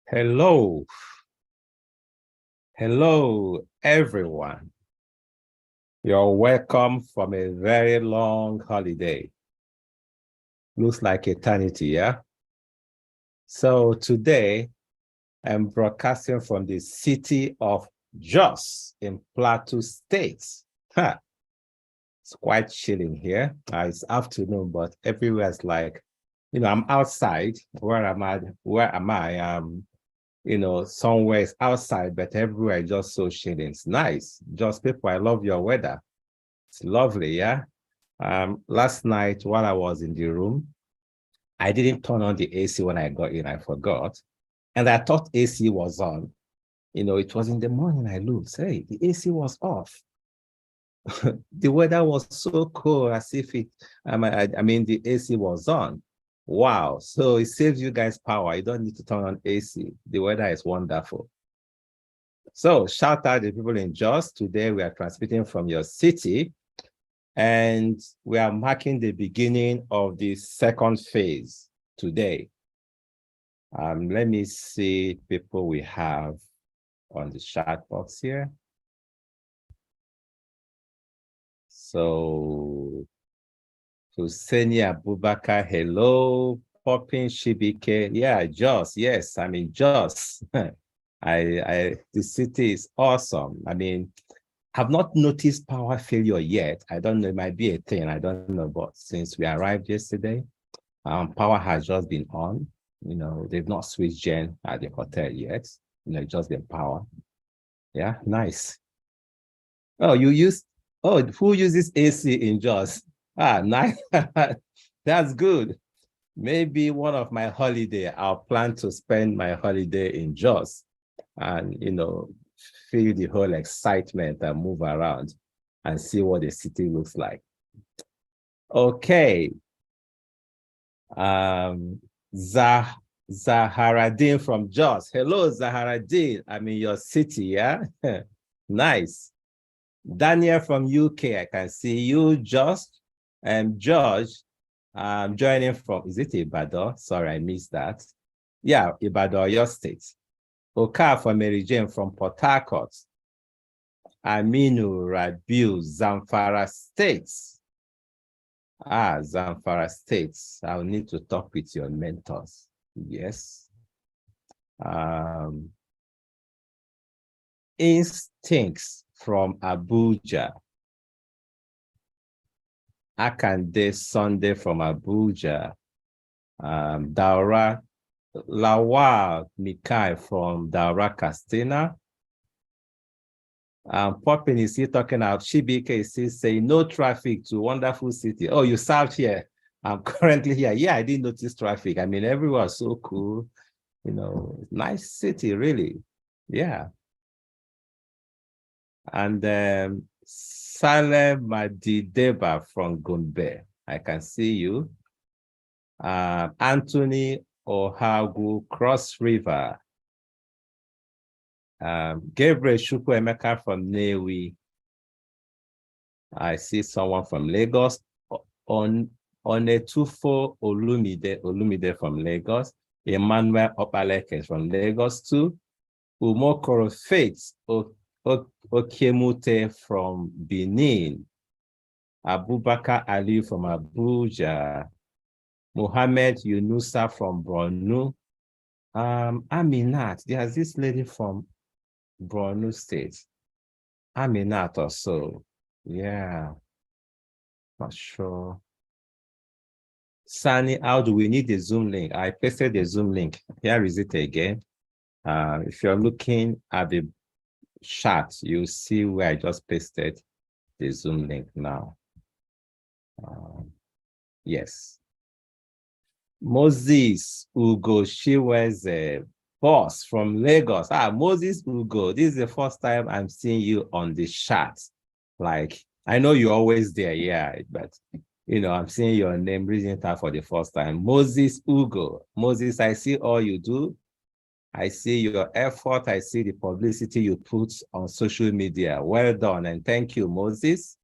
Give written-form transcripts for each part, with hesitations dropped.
Hello. Hello, everyone. You're welcome from a very long holiday. Looks like eternity, yeah? So today, I'm broadcasting from the city of Jos in Plateau State. Huh. It's quite chilling here. It's afternoon, but everywhere is like, I'm outside. Where am I? Where am I? Somewhere is outside, but everywhere is just so chilling. It's nice. Just people, I love your weather. It's lovely, yeah. Last night while I was in the room, I didn't turn on the AC when I got in. I forgot. And I thought AC was on. It was in the morning I looked. Hey, the AC was off. The weather was so cool as if the AC was on. Wow. So it saves you guys power. You don't need to turn on AC. The weather is wonderful. So shout out the people in Jos. Today we are transmitting from your city. And we are marking the beginning of the second phase today. Let me see people we have on the chat box here. So, Husseini Abubakar, hello. Popping Shibike, yeah, Jos, yes, I mean, Jos. The city is awesome. Have not noticed power failure yet. I don't know, it might be a thing, I don't know, but since we arrived yesterday, power has just been on. They've not switched gen at the hotel yet. It's just been power. Yeah, nice. Oh, who uses AC in Jos? Ah, nice. That's good. Maybe one of my holiday, I'll plan to spend my holiday in Jos and, feel the whole excitement and move around and see what the city looks like. Okay. Zaharadin from Jos. Hello, Zaharadin. I'm in your city, yeah? Nice. Daniel from UK, I can see you. Jos and George, I'm joining from, is it Ibadan? Sorry, I missed that. Yeah, Ibadan, your state. Oka from Mary Jane from Port Harcourt. Aminu Rabiu, Zamfara State. Zamfara State. I'll need to talk with your mentors. Yes. Instincts from Abuja. Akande Sunday from Abuja. Daura Lawal Mikai from Daura Castina. Popping is here talking about Shibike is still saying no traffic to wonderful city. Oh, you served here. I'm currently here. Yeah, I didn't notice traffic. Everyone's so cool. Nice city, really. Yeah. And Salem Madideba from Gombe. I can see you. Anthony Ohagu, Cross River. Gabriel Chukwuemeka from Newi. I see someone from Lagos. Onetufo Olumide from Lagos. Emmanuel Opaleke from Lagos too. Umokoro Faith Okemute from Benin. Abubakar Ali from Abuja. Mohammed Yunusa from Borno. Aminat, there's this lady from Borno State. Aminat or so. Yeah. Not sure. Sunny, how do we need the Zoom link? I pasted the Zoom link. Here is it again. If you're looking at the chat, you see where I just pasted the Zoom link now. Yes. Moses Ugo, she was a boss from Lagos. Moses Ugo, this is the first time I'm seeing you on the chat. Like, I know you're always there, yeah, but I'm seeing your name reading that for the first time. Moses Ugo. Moses, I see all you do. I see your effort. I see the publicity you put on social media. Well done, and thank you, Moses.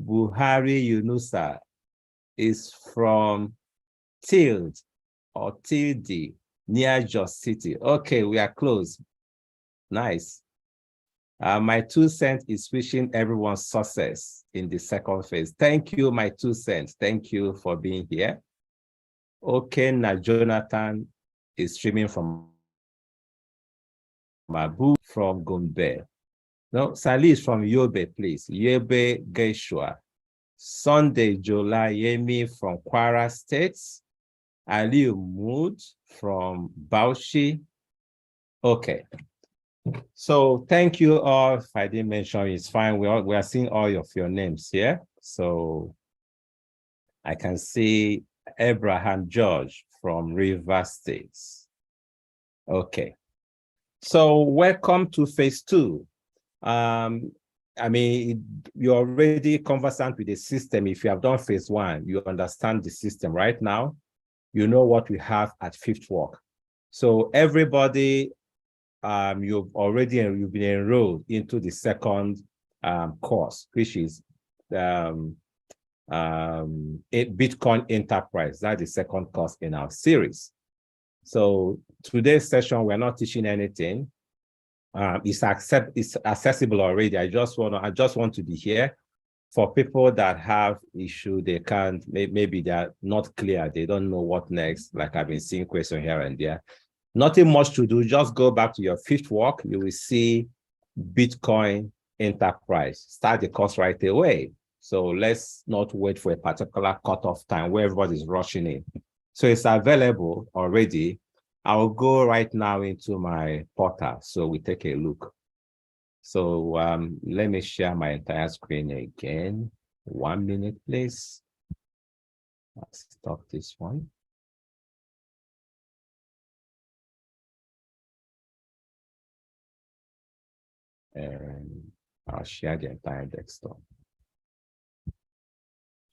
Buhari Yunusa is from Tilde or Tilde. near Jos City. Okay, we are close. Nice. My 2 cents is wishing everyone success in the second phase. Thank you, my 2 cents. Thank you for being here. Okay, now Jonathan is streaming from Mabu from Gombe. No, Sally is from Yobe, please. Yobe Geshua. Sunday July Yemi from Kwara State. Aliu Mood from Bauchi. Okay. So thank you all. If I didn't mention, it's fine. We are seeing all of your names here. So I can see Abraham George from River State. Okay. So welcome to phase 2. I mean, you're already conversant with the system. If you have done phase 1, you understand the system right now. You know what we have at fifth walk. So everybody, you've been enrolled into the second course, which is Bitcoin Enterprise. That's the second course in our series. So today's session, we're not teaching anything. It's accessible already. I just want to be here for people that have issue. They can't, maybe they're not clear. They don't know what next. Like I've been seeing questions here and there. Nothing much to do. Just go back to your fifth walk. You will see Bitcoin Enterprise. Start the course right away. So let's not wait for a particular cutoff time where everybody's rushing in. So it's available already. I'll go right now into my portal so we take a look. So let me share my entire screen again. 1 minute, please. I'll stop this one. And I'll share the entire desktop.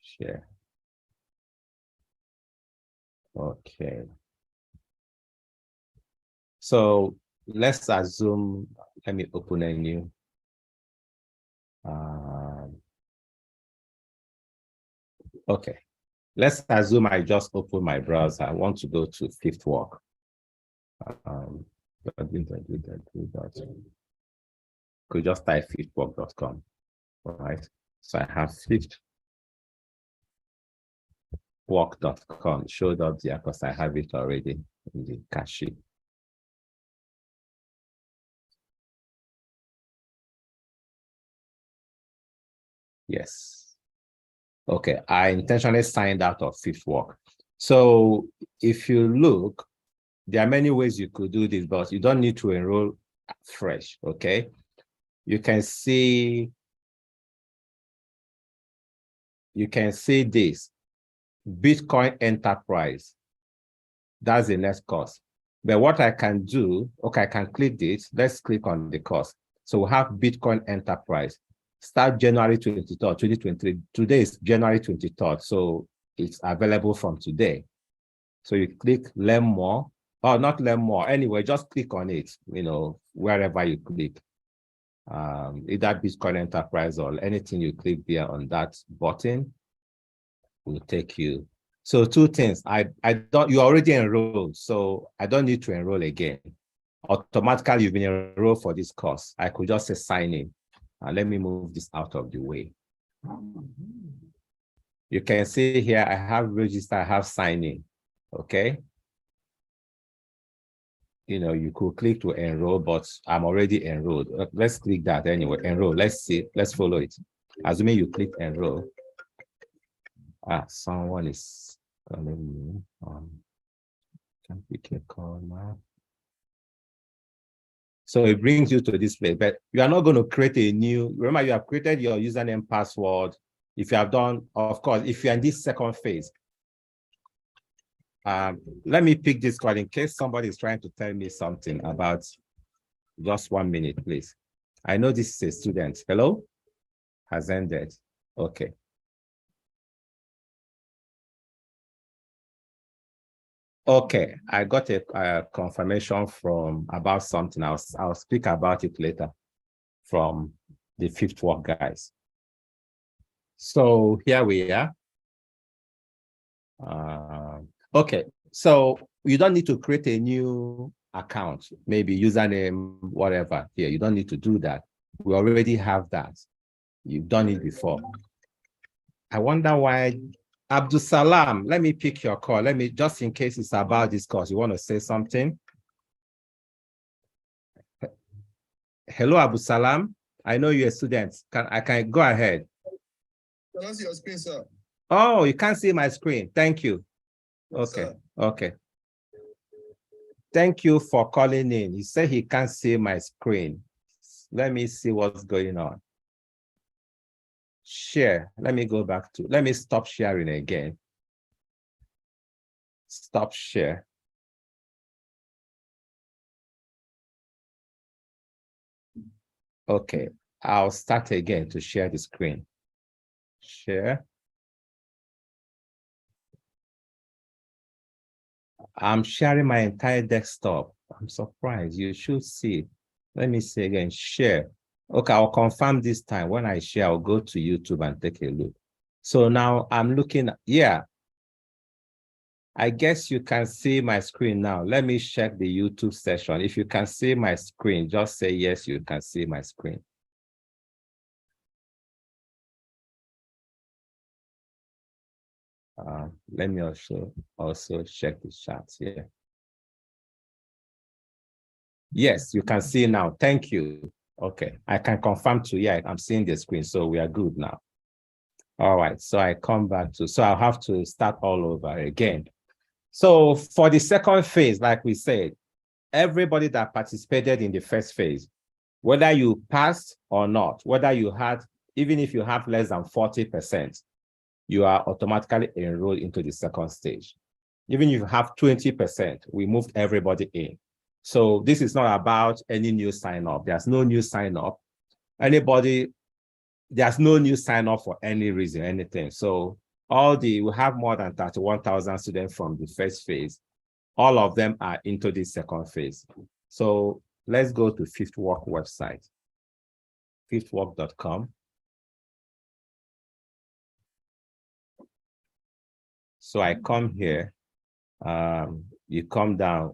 Share. Okay. So let's assume, let me open a new. Okay. Let's assume I just open my browser. I want to go to fifth walk. Could just type fifthwalk.com. All right. So I have fifthwalk.com showed up there because I have it already in the cache. Yes. Okay, I intentionally signed out of fifth walk. So if you look, there are many ways you could do this, but you don't need to enroll fresh, okay? You can see this, Bitcoin Enterprise. That's the next course. But what I can do, okay, I can click this. Let's click on the course. So we have Bitcoin Enterprise. Start January 23rd, 2023. Today is January 23rd, so it's available from today. So you click learn more, or not learn more. Anyway, just click on it, wherever you click. Either Bitcoin Enterprise or anything you click there on that button will take you. So 2 things. You already enrolled, so I don't need to enroll again. Automatically, you've been enrolled for this course. I could just say sign in. Let me move this out of the way. You can see here, I have registered, I have sign in, okay? You could click to enroll, but I'm already enrolled. Let's click that anyway, enroll. Let's see, let's follow it. Assuming you click enroll. Someone is calling me. Can pick a call now. So it brings you to this place, but you are not going to create a new, remember you have created your username password. If you have done, of course, if you're in this second phase, let me pick this call in case somebody is trying to tell me something about, just 1 minute, please. I know this is a student. Hello? Has ended. Okay. Okay, I got a confirmation about something. I'll speak about it later from the fifth walk guys. So here we are. Okay, so you don't need to create a new account, maybe username, whatever. Here, you don't need to do that. We already have that. You've done it before. I wonder why. Abdul Salam, let me pick your call. Let me, just in case it's about this course, you want to say something? Hello, Abdul Salam. I know you're a student. I can go ahead. Can I see your screen, sir? Oh, you can't see my screen. Thank you. Yes, Okay. sir. Okay. Thank you for calling in. He said he can't see my screen. Let me see what's going on. Share. Let me go back to, let me stop sharing again. Stop share. Okay, I'll start again to share the screen. Share. I'm sharing my entire desktop. I'm surprised. You should see. Let me see again. Share. Okay, I'll confirm this time. When I share, I'll go to YouTube and take a look. So now I'm looking, yeah. I guess you can see my screen now. Let me check the YouTube session. If you can see my screen, just say yes, you can see my screen. Let me also check the chat here. Yes, you can see now. Thank you. Okay, I can confirm to, yeah, I'm seeing the screen, so we are good now. All right, so I come back to, so I'll have to start all over again. So for the second phase, like we said, everybody that participated in the first phase, whether you passed or not, whether you had, even if you have less than 40%, you are automatically enrolled into the second stage. Even if you have 20%, we moved everybody in. So this is not about any new sign up. There's no new sign up. There's no new sign up for any reason, anything. So we have more than 31,000 students from the first phase. All of them are into the second phase. So let's go to Fifth Work website, fifthwork.com. So I come here, you come down.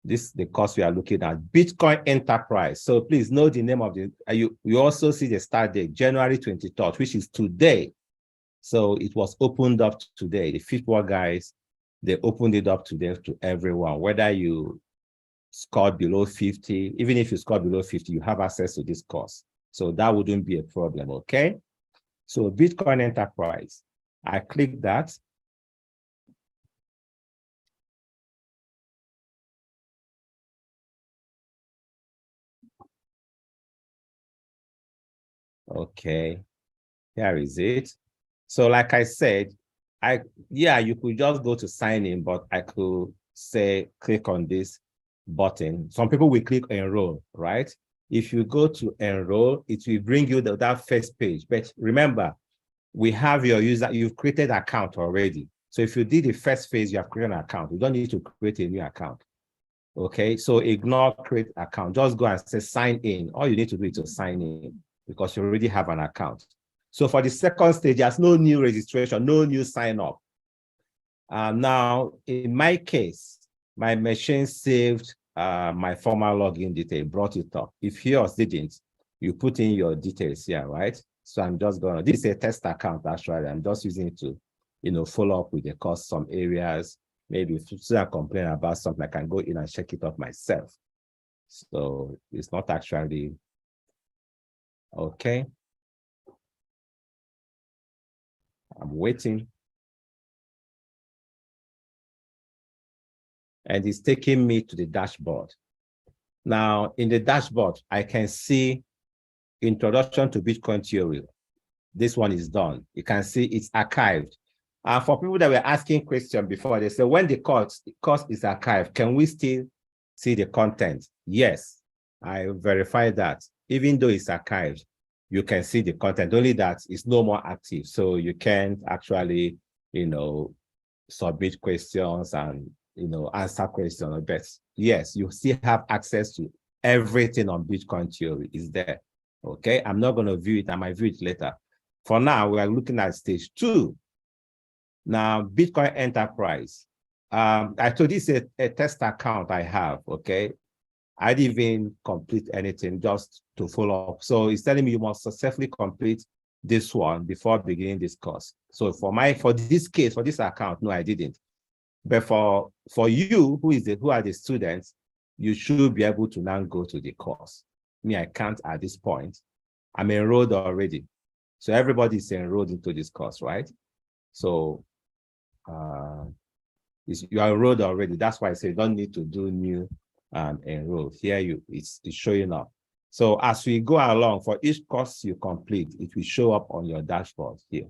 This is the course we are looking at, Bitcoin Enterprise. So please know the name of the, you also see the start date, January 23rd, which is today. So it was opened up today. The Fifth Work guys, they opened it up today to everyone, whether you scored below 50, even if you scored below 50, you have access to this course. So that wouldn't be a problem, okay? So Bitcoin Enterprise, I click that. Okay, here is it. So like I said, you could just go to sign in, but I could say, click on this button. Some people will click enroll, right? If you go to enroll, it will bring you that first page. But remember, we have your user, you've created an account already. So if you did the first phase, you have created an account. You don't need to create a new account. Okay, so ignore create account. Just go and say sign in. All you need to do is to sign in because you already have an account. So for the second stage, there's no new registration, no new sign up. Now, in my case, my machine saved my former login detail, brought it up. If yours didn't, you put in your details here, right? So I'm just going to, this is a test account, actually. I'm just using it to, follow up with the course, some areas. Maybe if students complain about something, I can go in and check it up myself. So it's not actually, okay. I'm waiting. And it's taking me to the dashboard. Now, in the dashboard, I can see Introduction to Bitcoin Theory. This one is done. You can see it's archived. For people that were asking questions before, they say, when the course is archived, can we still see the content? Yes, I verified that. Even though it's archived, you can see the content, only that it's no more active. So you can't actually, submit questions and, answer questions. But yes, you still have access to everything on Bitcoin Theory is there. Okay, I'm not going to view it. I might view it later. For now, we are looking at stage 2. Now, Bitcoin Enterprise. I told this a test account I have, okay? I didn't even complete anything just to follow up. So it's telling me you must successfully complete this one before beginning this course. So for this case, for this account, no, I didn't. But for you, who are the students, you should be able to now go to the course. Me, I can't at this point. I'm enrolled already. So everybody is enrolled into this course, right? So you are enrolled already. That's why I say you don't need to do new enroll. Here it's showing up. So as we go along, for each course you complete, it will show up on your dashboard here.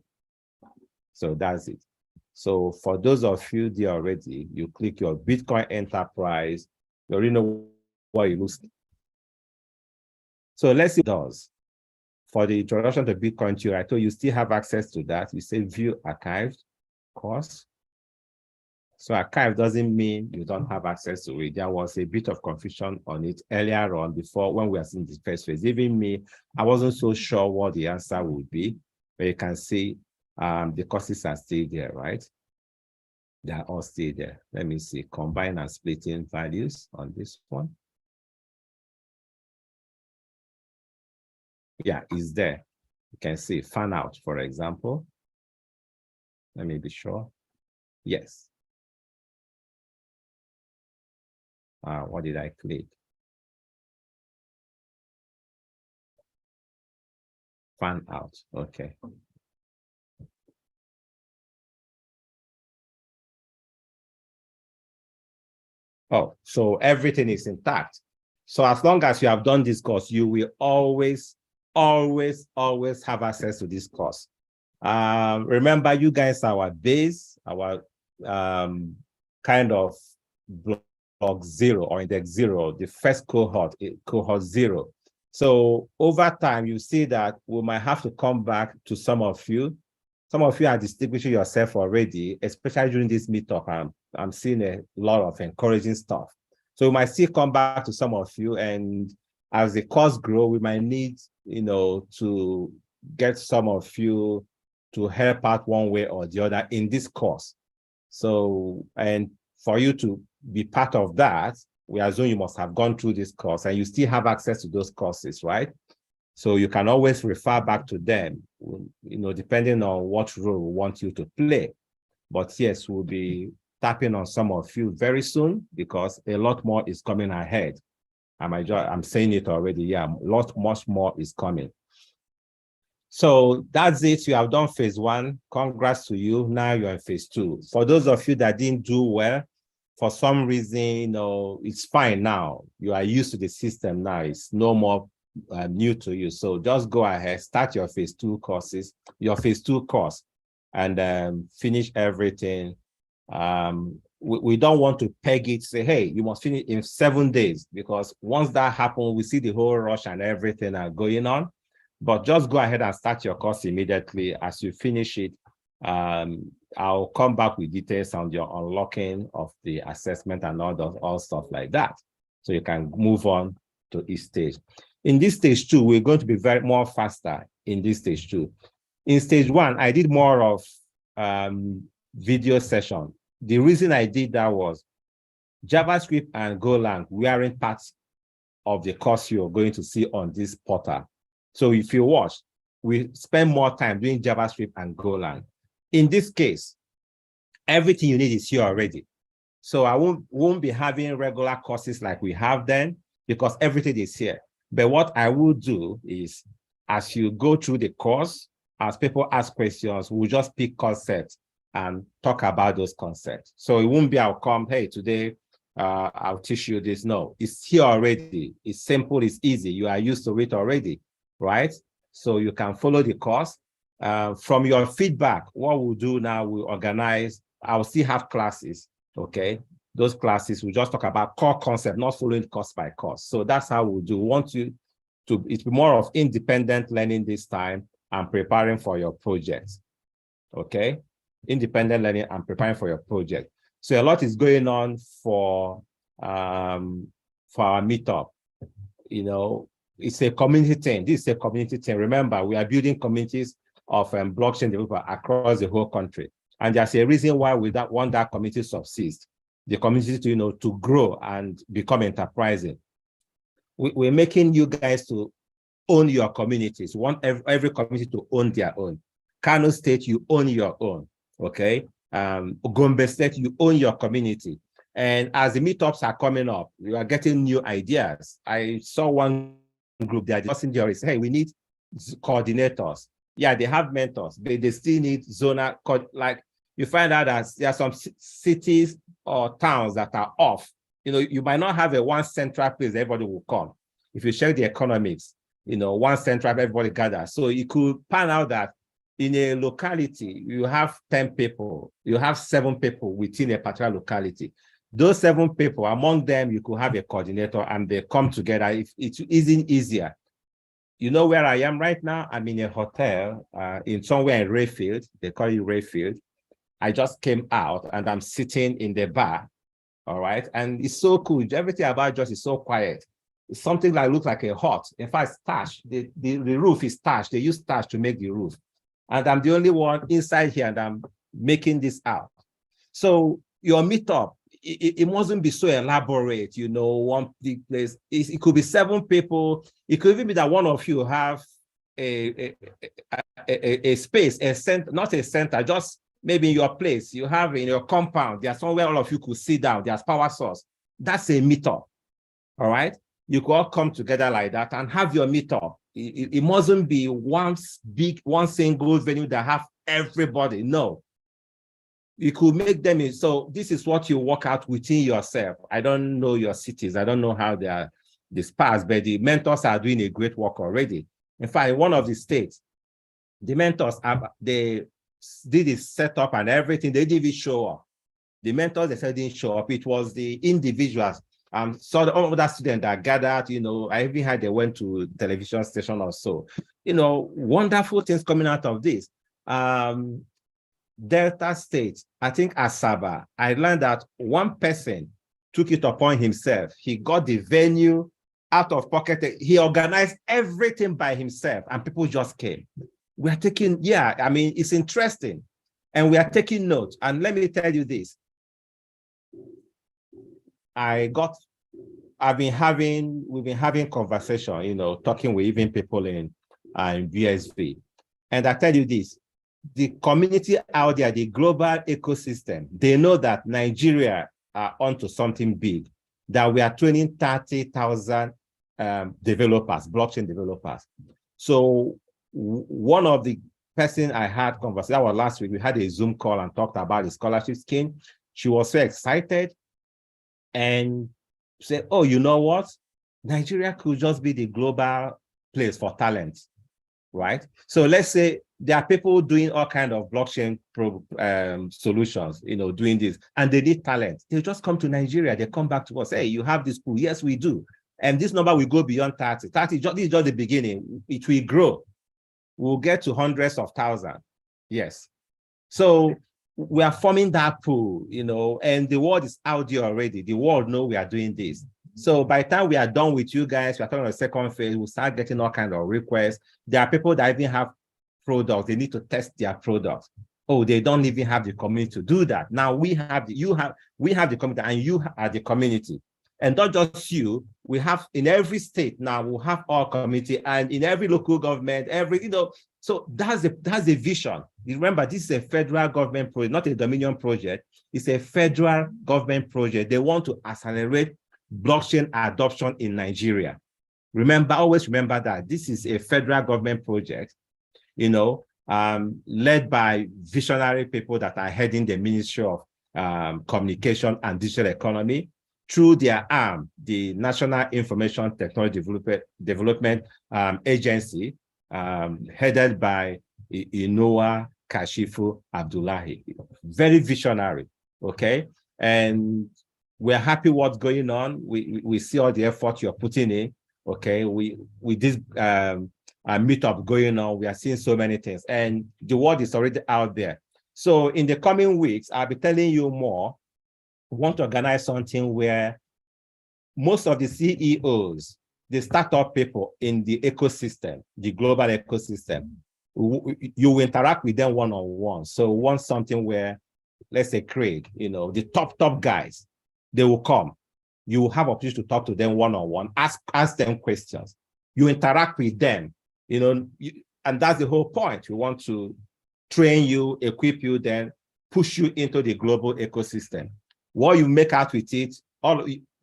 So that's it. So for those of you there already, you click your Bitcoin Enterprise, you already know what it looks like. So let's see what it does. For the introduction to Bitcoin theory, I told you still have access to that. You say view archived course. So archive doesn't mean you don't have access to it. There was a bit of confusion on it earlier on before when we were in this first phase. Even me, I wasn't so sure what the answer would be, but you can see the courses are still there, right? They are all still there. Let me see, combine and splitting values on this one. Yeah, it's there. You can see fan out, for example. Let me be sure. Yes. What did I click? Fan out, okay. Oh, so everything is intact. So as long as you have done this course, you will always have access to this course. Remember, you guys are our base, our kind of block 0 or index 0, the first cohort 0. So over time, you see that we might have to come back to some of you. Some of you are distinguishing yourself already, especially during this meetup. I'm seeing a lot of encouraging stuff. So we might still come back to some of you, and as the course grows, we might need, to get some of you to help out one way or the other in this course. So, and for you to be part of that, we assume you must have gone through this course and you still have access to those courses, right? So you can always refer back to them, depending on what role we want you to play. But yes, we'll be tapping on some of you very soon because a lot more is coming ahead. I'm saying it already. Yeah, much more is coming. So that's it. You have done phase 1. Congrats to you. Now you're in phase 2. For those of you that didn't do well, for some reason, it's fine now. You are used to the system now. It's no more new to you. So just go ahead, start your phase 2 courses, your phase 2 course, and finish everything. We don't want to peg it, say, hey, you must finish in 7 days, because once that happens, we see the whole rush and everything are going on. But just go ahead and start your course immediately. As you finish it, I'll come back with details on your unlocking of the assessment and all stuff like that. So you can move on to each stage. In this stage 2, we're going to be more faster in this stage 2. In stage 1, I did more of video session. The reason I did that was JavaScript and Golang weren't parts of the course you're going to see on this portal. So if you watch, we spend more time doing JavaScript and Golang. In this case, everything you need is here already. So I won't be having regular courses like we have then, because everything is here. But what I will do is, as you go through the course, as people ask questions, we'll just pick concepts and talk about those concepts. So it won't be, I'll come, hey, today, I'll teach you this. No, it's here already. It's simple, it's easy. You are used to it already, right? So you can follow the course. From your feedback, what we'll do now, we'll organize, I'll still have classes, okay? Those classes, we just talk about core concept, not following course by course. So that's how we'll do. We want you to, it's more of independent learning this time and preparing for your projects, okay? Independent learning and preparing for your project. So a lot is going on for our meetup. It's a community thing. This is a community thing. Remember, we are building communities of blockchain developers across the whole country. And there's a reason why we don't want that community to subsist, the community to, to grow and become enterprising. We're making you guys to own your communities. We want every community to own their own. Kano State, you own your own, okay? Gombe State, you own your community. And as the meetups are coming up, we are getting new ideas. I saw one group, they are discussing theories. Hey, we need coordinators. Yeah, they have mentors, but they still need zonal, like you find out that there are some cities or towns that are off. You might not have a one central place everybody will come. If you check the economics, one central, everybody gathers. So it could pan out that in a locality, you have 10 people, you have 7 people within a particular locality. Those 7 people, among them, you could have a coordinator and they come together. If it isn't easier. You know where I am right now? I'm in a hotel in somewhere in Rayfield. They call it Rayfield. I just came out and I'm sitting in the bar. All right. And it's so cool. Everything about just is so quiet. It's something that looks like a hut. In fact, thatch. The roof is thatch. They use thatch to make the roof. And I'm the only one inside here and I'm making this out. So your meetup, it mustn't be so elaborate, one big place. It could be 7 people. It could even be that one of you have a space, a center, not a center, just maybe in your place, you have in your compound, there's somewhere all of you could sit down, there's power source. That's a meetup, all right? You could all come together like that and have your meetup. It mustn't be one single venue that have everybody, no. You could make them, so this is what you work out within yourself. I don't know your cities, I don't know how they are dispersed, but the mentors are doing a great work already. In fact, in one of the states, the mentors, they did the setup and everything, they didn't even show up. The mentors, they said didn't show up. It was the individuals. Saw the other students that gathered, I even had they went to television station or so. Wonderful things coming out of this. Delta State, I think Asaba, I learned that one person took it upon himself. He got the venue out of pocket. He organized everything by himself and people just came. We are taking, it's interesting. And we are taking notes. And let me tell you this. we've been having conversation, talking with even people in VSV. And I tell you this, the community out there, the global ecosystem, they know that Nigeria are onto something big, that we are training 30,000 developers, blockchain developers. So one of the person I had conversation, that was last week, we had a Zoom call and talked about the scholarship scheme. She was so excited and said, oh, you know what? Nigeria could just be the global place for talent, right? So let's say there are people doing all kinds of blockchain solutions, doing this, and they need talent. They just come to Nigeria, they come back to us, hey, you have this pool. Yes, we do. And this number will go beyond 30. 30, this is just the beginning. It will grow. We'll get to hundreds of thousands. Yes. So we are forming that pool, and the word is out there already. The world knows we are doing this. So by the time we are done with you guys, we are talking about the second phase, we'll start getting all kinds of requests. There are people that even have products, they need to test their products. Oh, they don't even have the community to do that. Now we have the community, and you are the community. And not just you, we have in every state now, we'll have our community, and in every local government, so that's the vision. Remember, this is a federal government project, not a Dominion project. It's a federal government project. They want to accelerate blockchain adoption in Nigeria. Always remember that this is a federal government project, led by visionary people that are heading the Ministry of Communication and Digital Economy through their arm, the National Information Technology Development Agency, headed by Inoa Kashifu Abdullahi. Very visionary, okay? And we're happy what's going on. We see all the effort you're putting in, okay? With this meetup going on, we are seeing so many things, and the word is already out there. So in the coming weeks, I'll be telling you more. We want to organize something where most of the CEOs, the startup people in the ecosystem, the global ecosystem, you will interact with them one-on-one. So want something where, let's say Craig, the top guys, they will come. You will have opportunity to talk to them one-on-one, ask them questions. You interact with them, and that's the whole point. We want to train you, equip you, then push you into the global ecosystem. What you make out with it,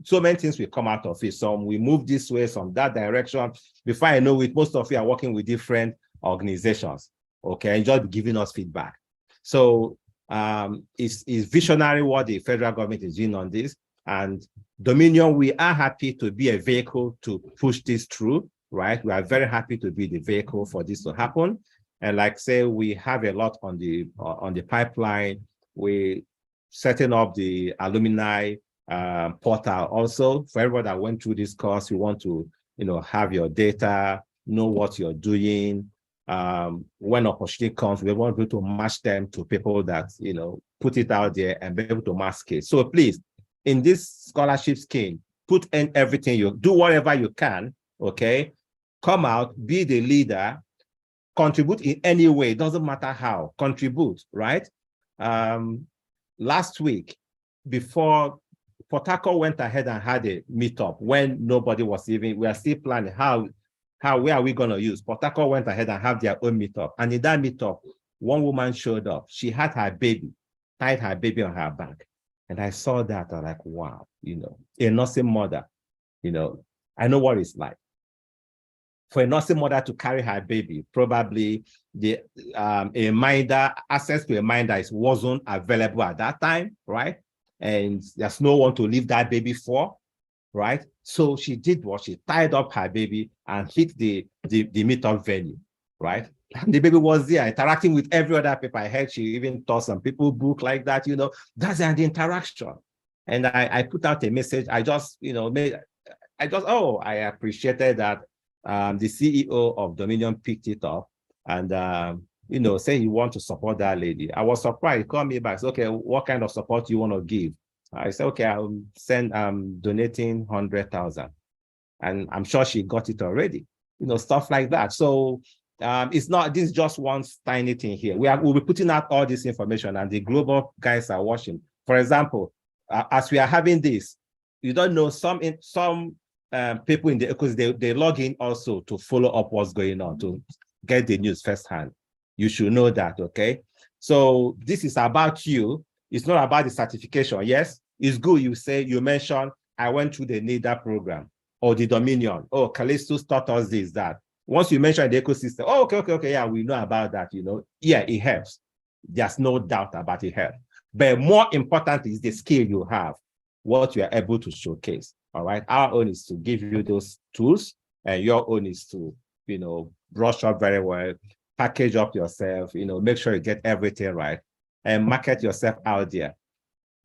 so many things will come out of it. Some we move this way, some that direction. Before I know it, most of you are working with different organizations, okay, and just giving us feedback. So it's visionary what the federal government is doing on this. And Dominion, we are happy to be a vehicle to push this through, right? We are very happy to be the vehicle for this to happen. And like say, we have a lot on the pipeline. We setting up the alumni portal also. For everyone that went through this course, you want to have your data, know what you're doing. When opportunity comes, we want to be able to match them to people that put it out there and be able to mask it. So please, in this scholarship scheme, put in everything, you do whatever you can, okay? Come out, be the leader, contribute in any way, it doesn't matter how, contribute, right? Last week, before Port Harcourt went ahead and had a meetup when nobody was even, we are still planning where are we going to use? Port Harcourt went ahead and have their own meetup. And in that meetup, one woman showed up. She had her baby, tied her baby on her back. And I saw that, I'm like, wow, a nursing mother, I know what it's like. For a nursing mother to carry her baby, probably a minder, access to a minder wasn't available at that time, right? And there's no one to leave that baby for, right? So she did what? She tied up her baby and hit the meetup venue, right? And the baby was there interacting with every other people. I heard she even taught some people book like that, that's the interaction. And I put out a message. I appreciated that the CEO of Dominion picked it up and, say you want to support that lady. I was surprised. He called me back. Said, okay, what kind of support do you want to give? I said, okay, I'll send, donating 100,000. And I'm sure she got it already, stuff like that. So it's not, this is just one tiny thing here. We'll be putting out all this information and the global guys are watching. For example, as we are having this, you don't know, some people in the ecosystem, they log in also to follow up what's going on, to get the news firsthand. You should know that, okay? So this is about you. It's not about the certification. Yes, it's good you mentioned, I went through the NITDA program or the Dominion. Oh, Callisto's taught us this, that. Once you mention the ecosystem, oh, okay, yeah, we know about that, Yeah, it helps. There's no doubt about it helps. But more important is the skill you have, what you are able to showcase, all right? Our own is to give you those tools, and your own is to, brush up very well, package up yourself, make sure you get everything right, and market yourself out there.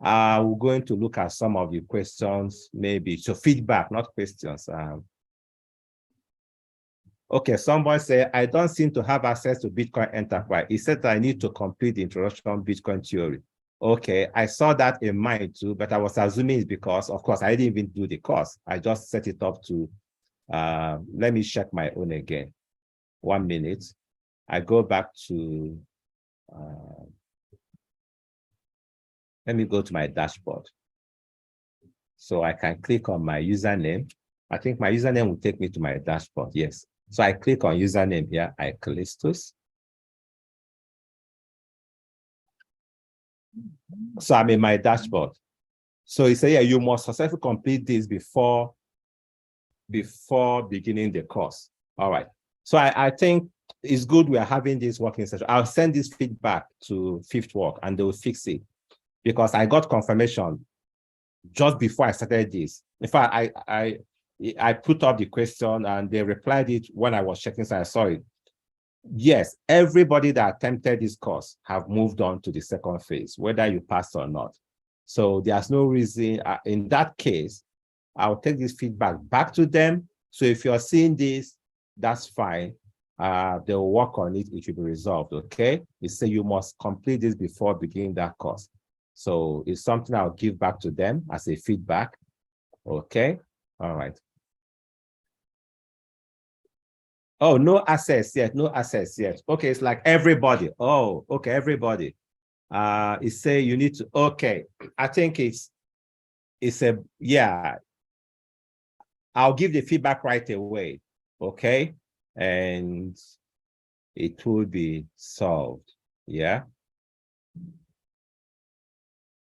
We're going to look at some of the questions, maybe. So feedback, not questions. Okay, somebody said, I don't seem to have access to Bitcoin Enterprise. He said I need to complete the introduction to Bitcoin theory. Okay, I saw that in mine too, but I was assuming it's because, of course, I didn't even do the course. I just set it up to, let me check my own again. 1 minute. I go back to, let me go to my dashboard. So I can click on my username. I think my username will take me to my dashboard, yes. So I click on username here, I Callistus. So I'm in my dashboard. So it says, yeah, you must successfully complete this before beginning the course. All right. So I think it's good we are having this working session. I'll send this feedback to Fifth Work and they'll fix it, because I got confirmation just before I started this. In fact, I put up the question and they replied it when I was checking, so I saw it. Yes, everybody that attempted this course have moved on to the second phase, whether you passed or not. So there's no reason, in that case, I'll take this feedback back to them. So if you're seeing this, that's fine. They'll work on it, it should be resolved, okay? They say you must complete this before beginning that course. So it's something I'll give back to them as a feedback, okay? All right. Oh, no access yet, no access yet. Okay, it's like everybody. Oh, okay, everybody. It say you need to, okay. I think it's a, yeah. I'll give the feedback right away, okay? And it will be solved, yeah?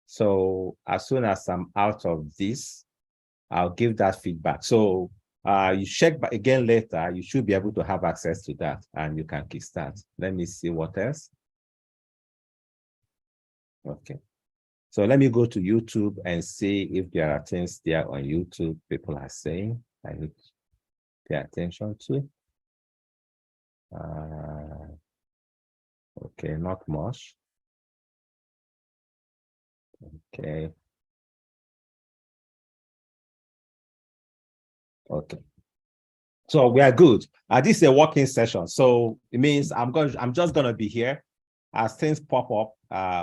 So as soon as I'm out of this, I'll give that feedback. So you check back again later, you should be able to have access to that and you can kickstart. Let me see what else. Okay. So let me go to YouTube and see if there are things there on YouTube people are saying I need to pay attention to. Okay, not much. Okay. Okay. So we are good. This is a working session. So it means I'm just gonna be here. As things pop up,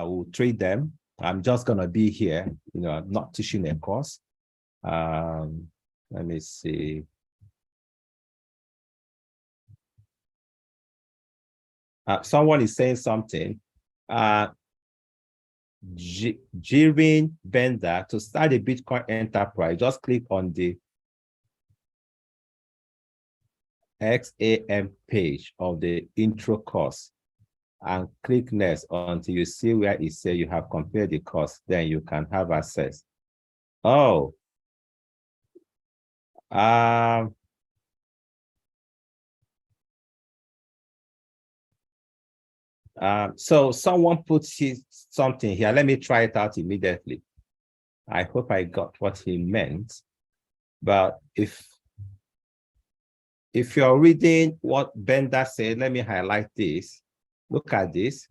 we'll treat them. I'm just gonna be here, you know, I'm not teaching a course. Let me see. Someone is saying something. Jirin Bender, to start a Bitcoin enterprise, just click on the XAM page of the intro course and click next until you see where it says you have compared the cost, then you can have access. Oh, so someone put something here. Let me try it out immediately. I hope I got what he meant. But if you're reading what Bender said, let me highlight this. Look at this.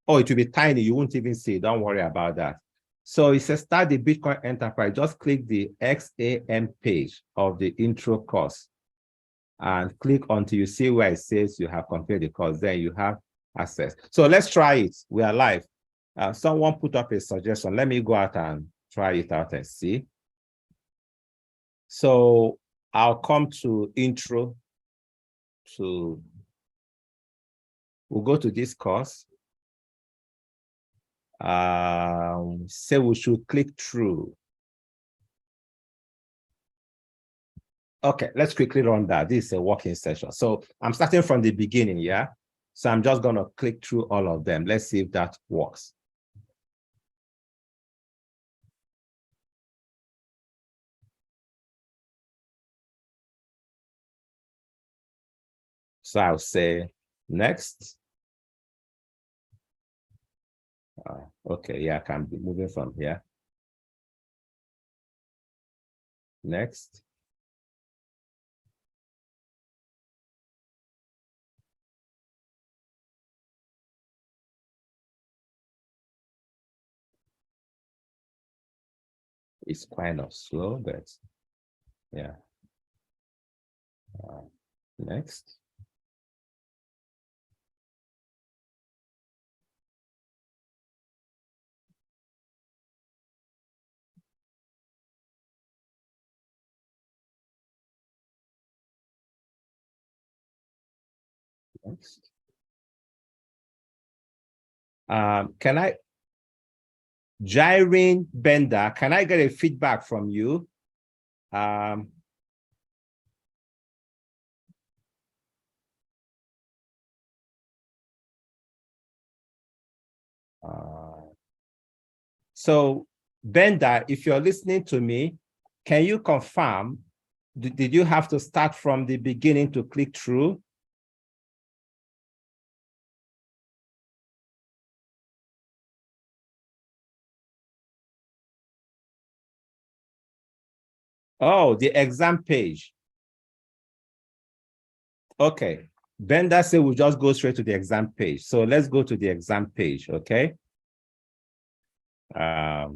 Oh, it will be tiny. You won't even see it. Don't worry about that. So it says start the Bitcoin enterprise. Just click the XAM page of the intro course and click until you see where it says you have compared the course. Then you have access. So let's try it. We are live. Someone put up a suggestion. Let me go out and try it out and see. So I'll come to intro we'll go to this course. Say we should click through. Okay, let's quickly run that. This is a working session. So I'm starting from the beginning, yeah? So I'm just gonna click through all of them. Let's see if that works. So I'll say next. Okay, yeah, I can be moving from here. Next. It's kind of slow, but yeah. Next. Next. Can I, Jirin Bender, can I get a feedback from you? So Bender, if you're listening to me, can you confirm, did you have to start from the beginning to click through? Oh, the exam page. Okay. Bender said we'll just go straight to the exam page. So let's go to the exam page, okay? Back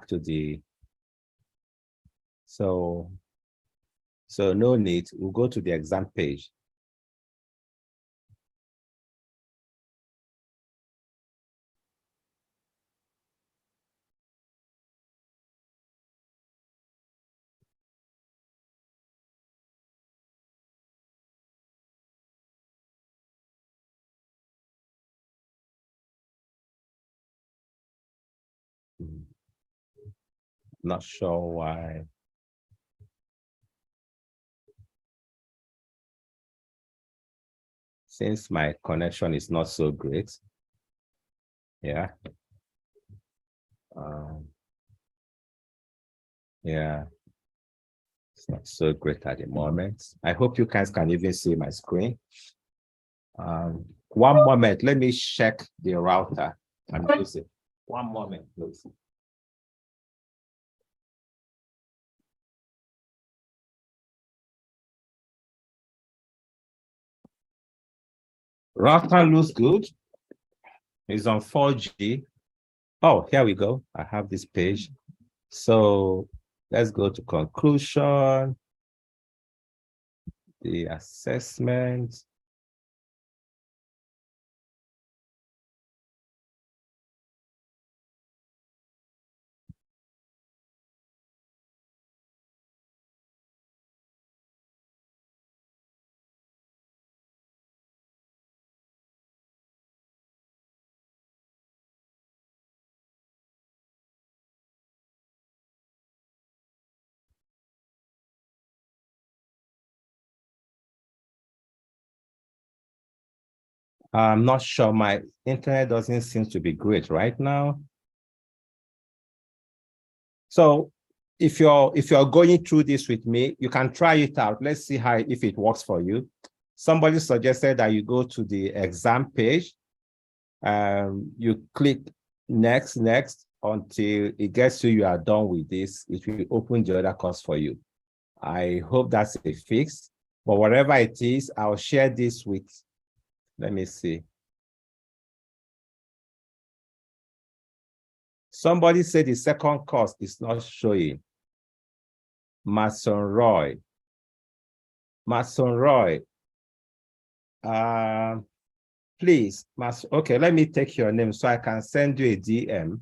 to the, so no need, we'll go to the exam page. Not sure why. Since my connection is not so great. Yeah. Yeah. It's not so great at the moment. I hope you guys can even see my screen. One moment, let me check the router and use it. One moment, please. Router looks good. It's on 4G. Oh, here we go. I have this page. So let's go to conclusion, the assessment. I'm not sure, my internet doesn't seem to be great right now. So if you're going through this with me, you can try it out. Let's see how if it works for you. Somebody suggested that you go to the exam page. You click next until it gets to you are done with this. It will open the other course for you. I hope that's a fix. But whatever it is, I'll share this with. Let me see. Somebody said the second course is not showing. Mason Roy. Please, okay, let me take your name so I can send you a DM.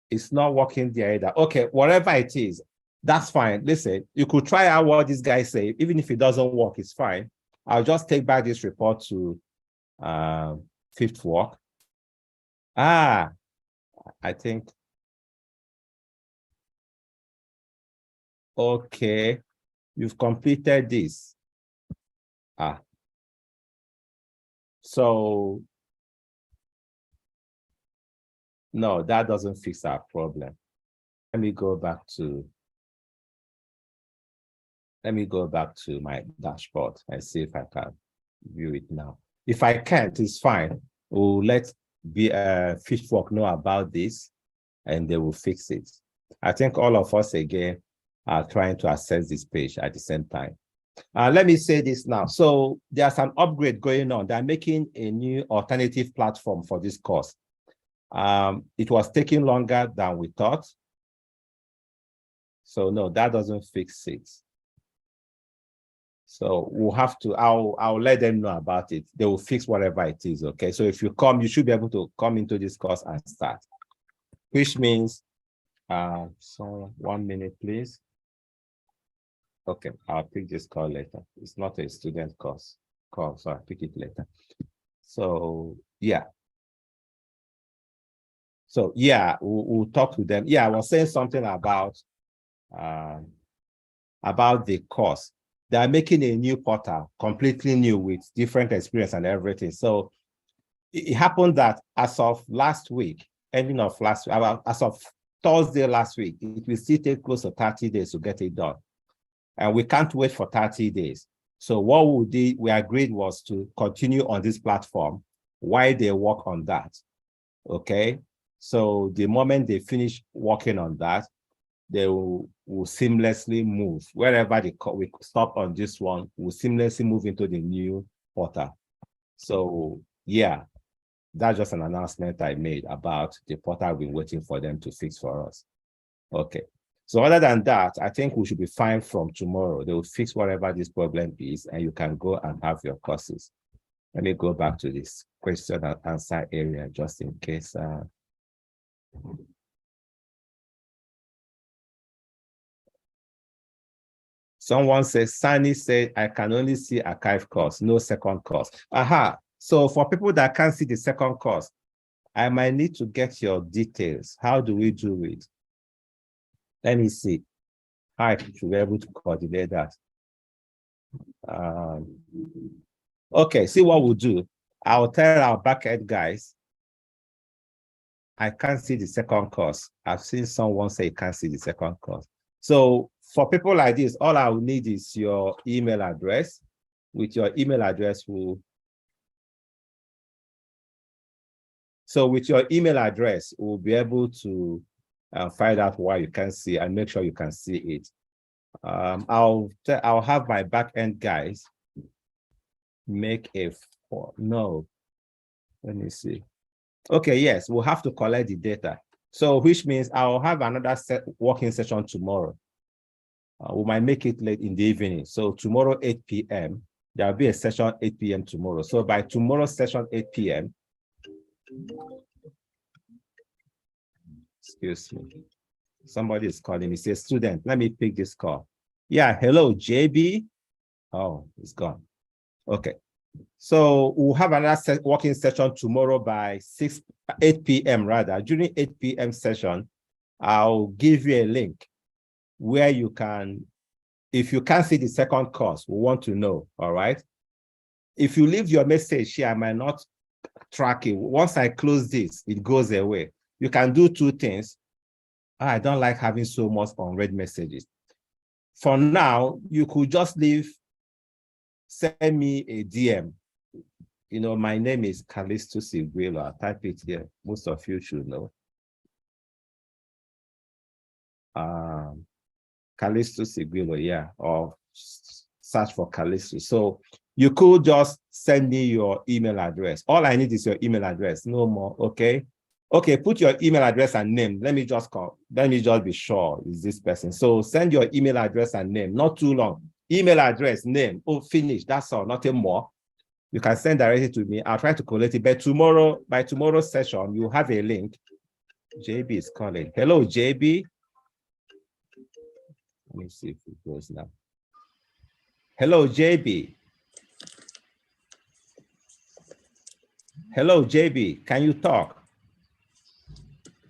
It's not working there either. Okay, whatever it is, that's fine. Listen, you could try out what this guy say. Even if it doesn't work, it's fine. I'll just take back this report to fifth work. I think. Okay, you've completed this. So no, that doesn't fix our problem. Let me go back to my dashboard and see if I can view it now. If I can't, it's fine. We'll let fifth work know about this and they will fix it. I think all of us again are trying to access this page at the same time. Let me say this now. So there's an upgrade going on. They're making a new alternative platform for this course. It was taking longer than we thought. So no, that doesn't fix it. So we'll have to, I'll let them know about it. They will fix whatever it is, okay? So if you come, you should be able to come into this course and start. Which means, so 1 minute, please. Okay, I'll pick this call later. It's not a student course call, so I'll pick it later. So yeah. So yeah, we'll talk to them. Yeah, I was saying something about the course. They are making a new portal, completely new with different experience and everything. So it happened that as of last week, ending of last week, as of Thursday last week, it will still take close to 30 days to get it done. And we can't wait for 30 days. So what we agreed was to continue on this platform while they work on that. Okay. So the moment they finish working on that, they will seamlessly move. Wherever we stop on this one, we'll seamlessly move into the new portal. So yeah, that's just an announcement I made about the portal I've been waiting for them to fix for us. Okay. So other than that, I think we should be fine from tomorrow. They will fix whatever this problem is, and you can go and have your courses. Let me go back to this question and answer area just in case. Someone says, Sunny said, I can only see archive course, no second course. Aha. So for people that can't see the second course, I might need to get your details. How do we do it? Let me see how I should be able to coordinate that. Okay, see what we'll do. I'll tell our backend guys, I can't see the second course. I've seen someone say you can't see the second course. So for people like this, all I will need is your email address. With your email address, we'll be able to find out why you can't see and make sure you can see it. I'll have my backend guys make no. Let me see. Okay, yes, we'll have to collect the data. So which means I'll have another working session tomorrow. We might make it late in the evening. So tomorrow, 8 p.m., there'll be a session 8 p.m. tomorrow. So by tomorrow's session, 8 p.m., excuse me, somebody is calling me, says, student, let me pick this call. Yeah, hello, JB. Oh, it's gone. Okay. So we'll have another working session tomorrow by 8 p.m. rather. During 8 p.m. session, I'll give you a link where you can, if you can't see the second course, we want to know, all right? If you leave your message here, I might not track it. Once I close this, it goes away. You can do two things. I don't like having so much unread messages. For now, you could just send me a DM. You know, my name is Callisto Sigwelo. I'll type it here. Most of you should know. Callisto Sigwelo, yeah, or search for Callisto. So you could just send me your email address. All I need is your email address, no more, okay? Okay, put your email address and name. Let me just be sure it's this person. So send your email address and name, not too long. Email address, name, finish, that's all, nothing more. You can send directly to me. I'll try to collect it. But by tomorrow's session, you have a link. JB is calling. Hello, JB. Let me see if it goes now. Hello, JB. Hello, JB. Can you talk?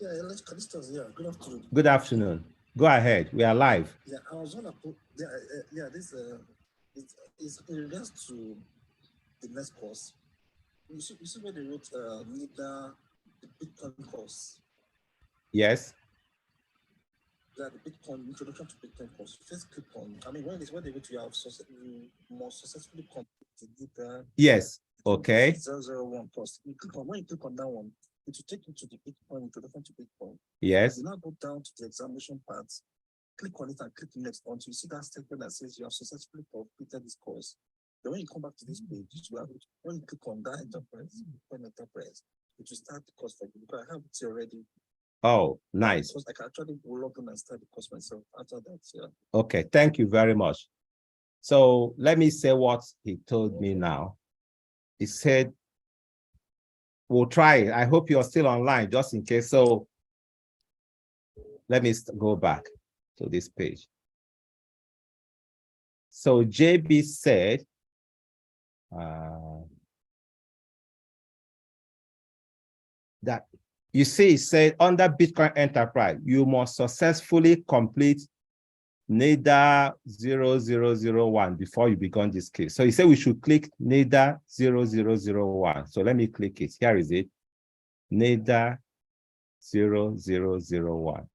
Yeah, let's yeah. Good afternoon. Good afternoon. Go ahead. We are live. Yeah, I was gonna put this it's in regards to the next course. You see where they wrote NITDA, the Bitcoin course. Yes. Yeah, the Bitcoin introduction to Bitcoin course. First click on. I mean, when they go to your more successfully completed NITDA. Yes. Okay. 001 course. When you click on that one, it will take you to the Bitcoin introduction to Bitcoin. Yes. You now go down to the examination part. Click on it and click next until you see that statement that says you have successfully completed this course. Then when you come back to this page, when you click on that enterprise, it will start the course for you because I have it already. Oh, nice. Because I can actually log in and start the course myself after that. Yeah. Okay, thank you very much. So let me say what he told me now. He said, we'll try it. I hope you're still online just in case. So let me go back to this page. So JB said, that you see, it said under Bitcoin Enterprise, you must successfully complete NITDA 0001 before you begin this case. So he said we should click NITDA 0001. So let me click it. Here is it. NITDA 0001.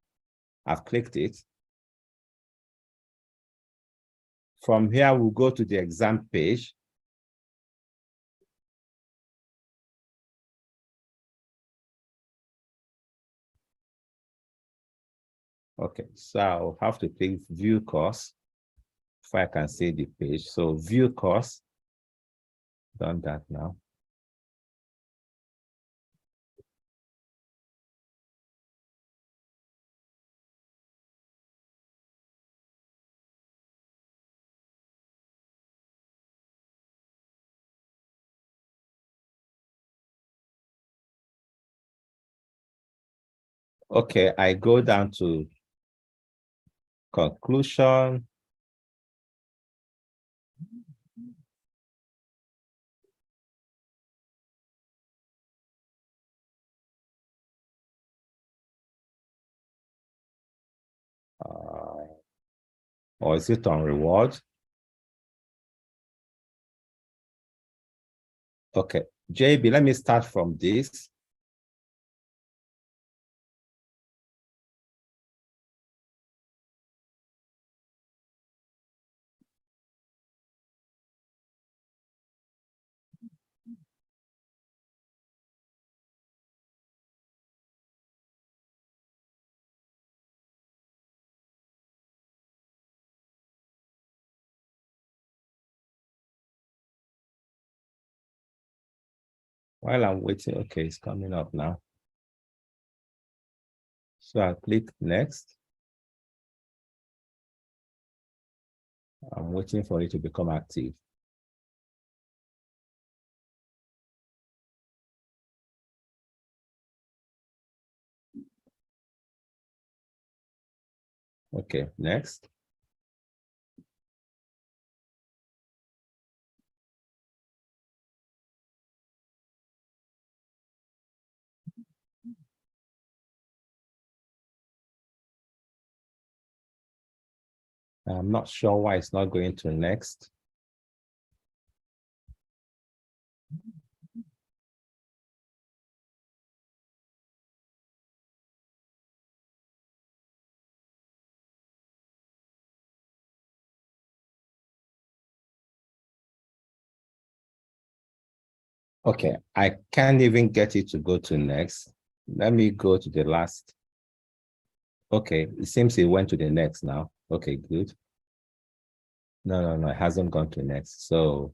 I've clicked it. From here, we'll go to the exam page. Okay, so I'll have to click view course if I can see the page. So view course, done that now. Okay, I go down to conclusion. Or is it on reward? Okay, JB, let me start from this. While I'm waiting, okay, it's coming up now. So I click next. I'm waiting for it to become active. Okay, next. I'm not sure why it's not going to next. Okay, I can't even get it to go to next. Let me go to the last. Okay, it seems it went to the next now. Okay, good. No, it hasn't gone to next. So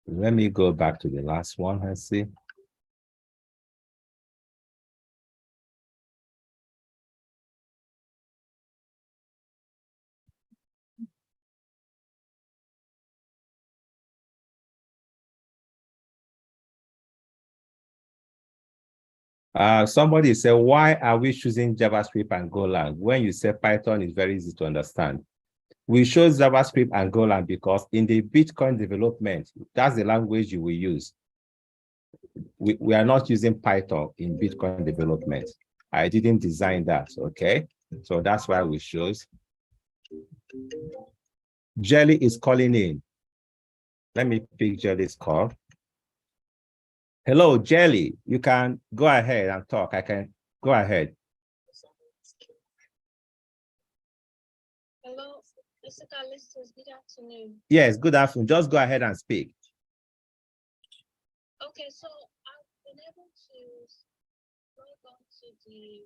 let me go back to the last one and see. Somebody said, why are we choosing JavaScript and Golang when you say Python is very easy to understand? We chose JavaScript and Golang because in the Bitcoin development, that's the language you will use. We are not using Python in Bitcoin development. I didn't design that, okay? So that's why we chose. Jelly is calling in. Let me pick Jelly's call. Hello, Jelly. You can go ahead and talk. I can go ahead. Hello, Mr. Callistus. Good afternoon. Yes, good afternoon. Just go ahead and speak. Okay, so I've been able to log on to the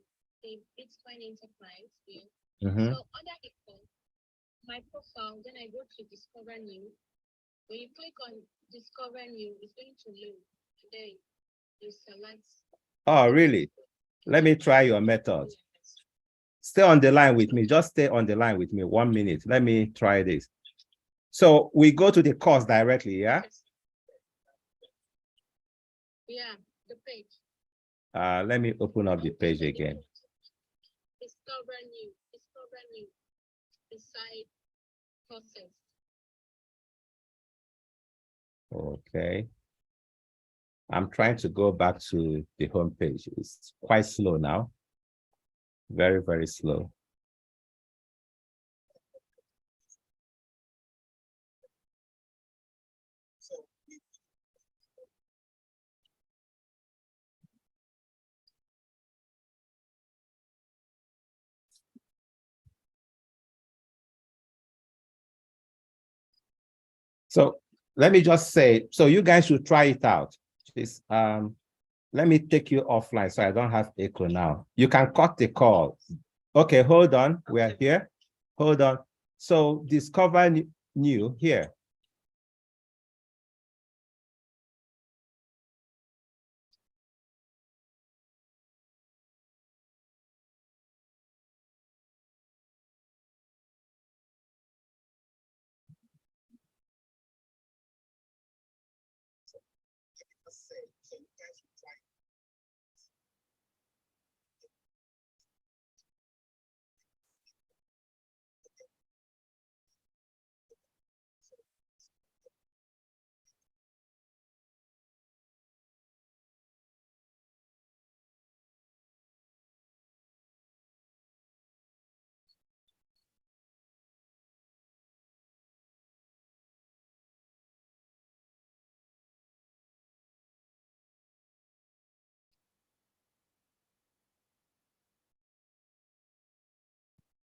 Bitcoin Enterprise view. So under icon, my profile, then I go to Discover New. When you click on Discover New, it's going to load. And then you select. Oh, really? Let me try your method. Stay on the line with me. Just stay on the line with me 1 minute. Let me try this. So we go to the course directly, yeah? Yeah, the page. Let me open up the page again. Discover New. Beside process. Okay. I'm trying to go back to the home page. It's quite slow now. Very, very slow. So let me just say, so you guys should try it out. Please, let me take you offline so I don't have echo now. You can cut the call. Okay, hold on. We are here. Hold on. So discover new here.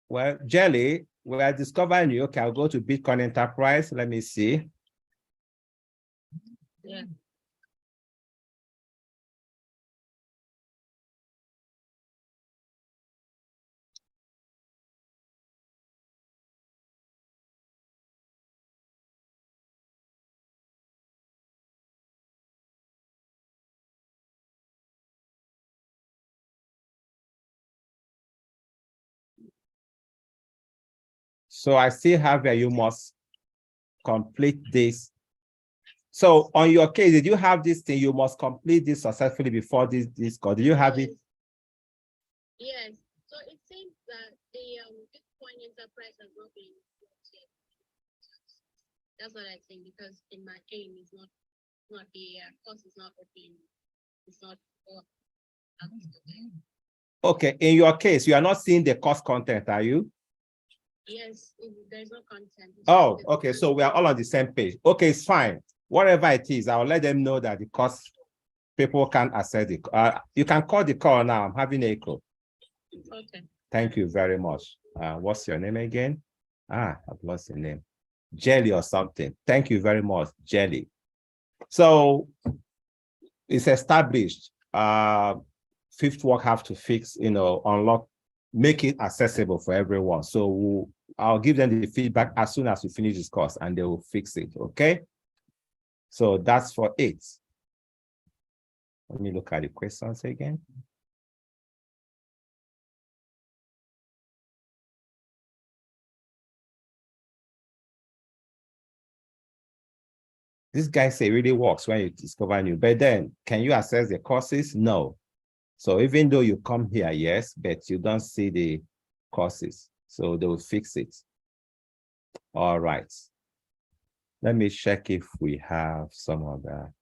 Well, Jelly, we are discovering you. Okay, I'll go to Bitcoin Enterprise. Let me see. Yeah. So I still have where you must complete this. So on your case, did you have this thing? You must complete this successfully before this call. Do you have it? Yes. So it seems that the Bitcoin Enterprise has not been launched yet. That's what I think, because in my aim is not the course is not open. It's not up. Okay, in your case, you are not seeing the course content, are you? Yes, there's no content. Oh, okay, so we are all on the same page. Okay, it's fine. Whatever it is, I'll let them know that the course people can't access it. You can call the call now. I'm having echo. Okay. Thank you very much. What's your name again? I've lost your name. Jelly or something. Thank you very much, Jelly. So it's established. Fifth work have to fix, unlock, make it accessible for everyone. So I'll give them the feedback as soon as we finish this course and they will fix it, okay? So that's for it. Let me look at the questions again. This guy say it really works when you discover new, but then can you access the courses? No. So even though you come here, yes, but you don't see the courses. So they will fix it. All right. Let me check if we have some of that.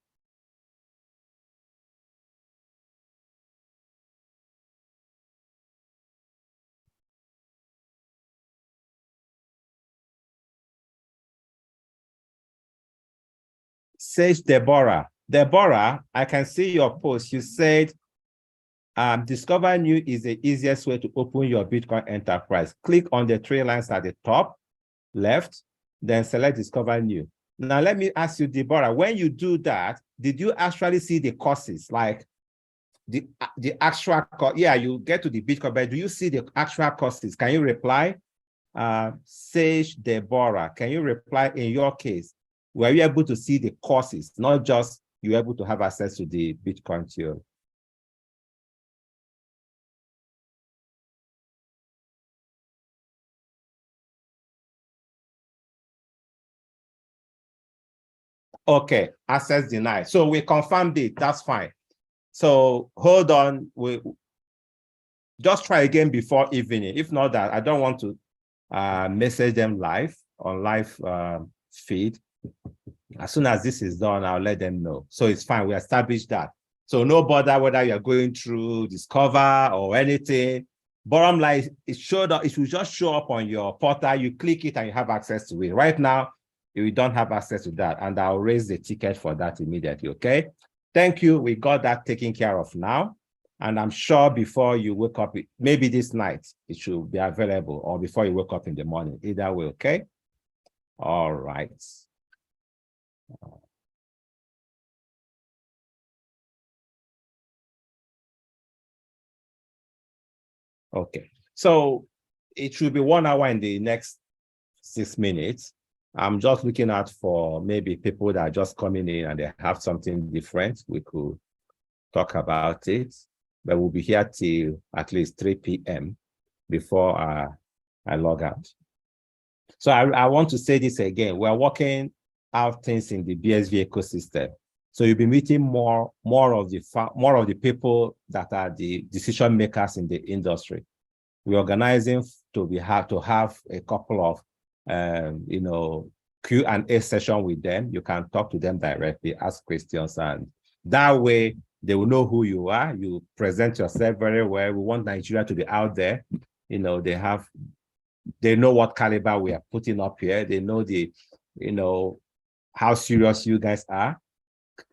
Says Deborah. Deborah, I can see your post. You said, discover new is the easiest way to open your Bitcoin enterprise. Click on the three lines at the top left, then select discover new. Now, let me ask you, Deborah, when you do that, did you actually see the courses? Like the actual course? Yeah, you get to the Bitcoin, but do you see the actual courses? Can you reply? Sage Deborah, can you reply in your case? Were you able to see the courses, not just you were able to have access to the Bitcoin theory? Okay, access denied. So we confirmed it, that's fine. So hold on, we just try again before evening. If not that, I don't want to message them live on live feed. As soon as this is done, I'll let them know. So it's fine, we established that. So no bother whether you're going through Discover or anything. Bottom line, it showed up, it will just show up on your portal, you click it and you have access to it. Right now, you don't have access to that, and I'll raise the ticket for that immediately, okay? Thank you, we got that taken care of now. And I'm sure before you wake up, maybe this night, it should be available, or before you wake up in the morning, either way, okay? All right. Okay, so it should be 1 hour in the next 6 minutes. I'm just looking out for maybe people that are just coming in and they have something different. We could talk about it, but we'll be here till at least 3 p.m. before I log out. So I want to say this again. We're working out things in the BSV ecosystem. So you'll be meeting more of the people that are the decision makers in the industry. We're organizing to have a couple of Q&A session with them. You can talk to them directly, ask questions, and that way they will know who you are. You present yourself very well. We want Nigeria to be out there. They know what caliber we are putting up here. They know how serious you guys are.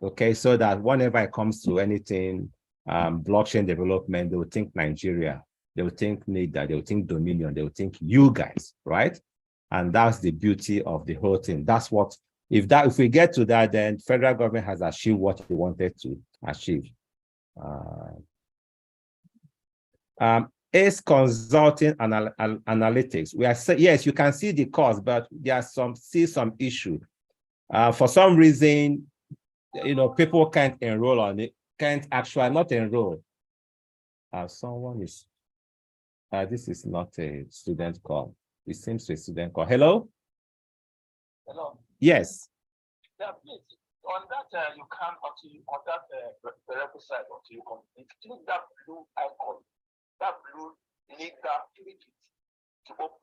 Okay, so that whenever it comes to anything blockchain development, they will think Nigeria. They will think NITDA, they will think Dominion, they will think you guys, right? And that's the beauty of the whole thing. That's what, if we get to that, then federal government has achieved what they wanted to achieve. ACE Consulting Analytics. We are saying, yes, you can see the cost, but there are some issue. For some reason, people can't enroll on it, can't actually not enroll. Someone is, this is not a student call. It seems to a student call. Hello? Hello. Yes. Yeah, please. On that, you can actually, on that website, until you complete, click that blue icon. That blue NITDA to open.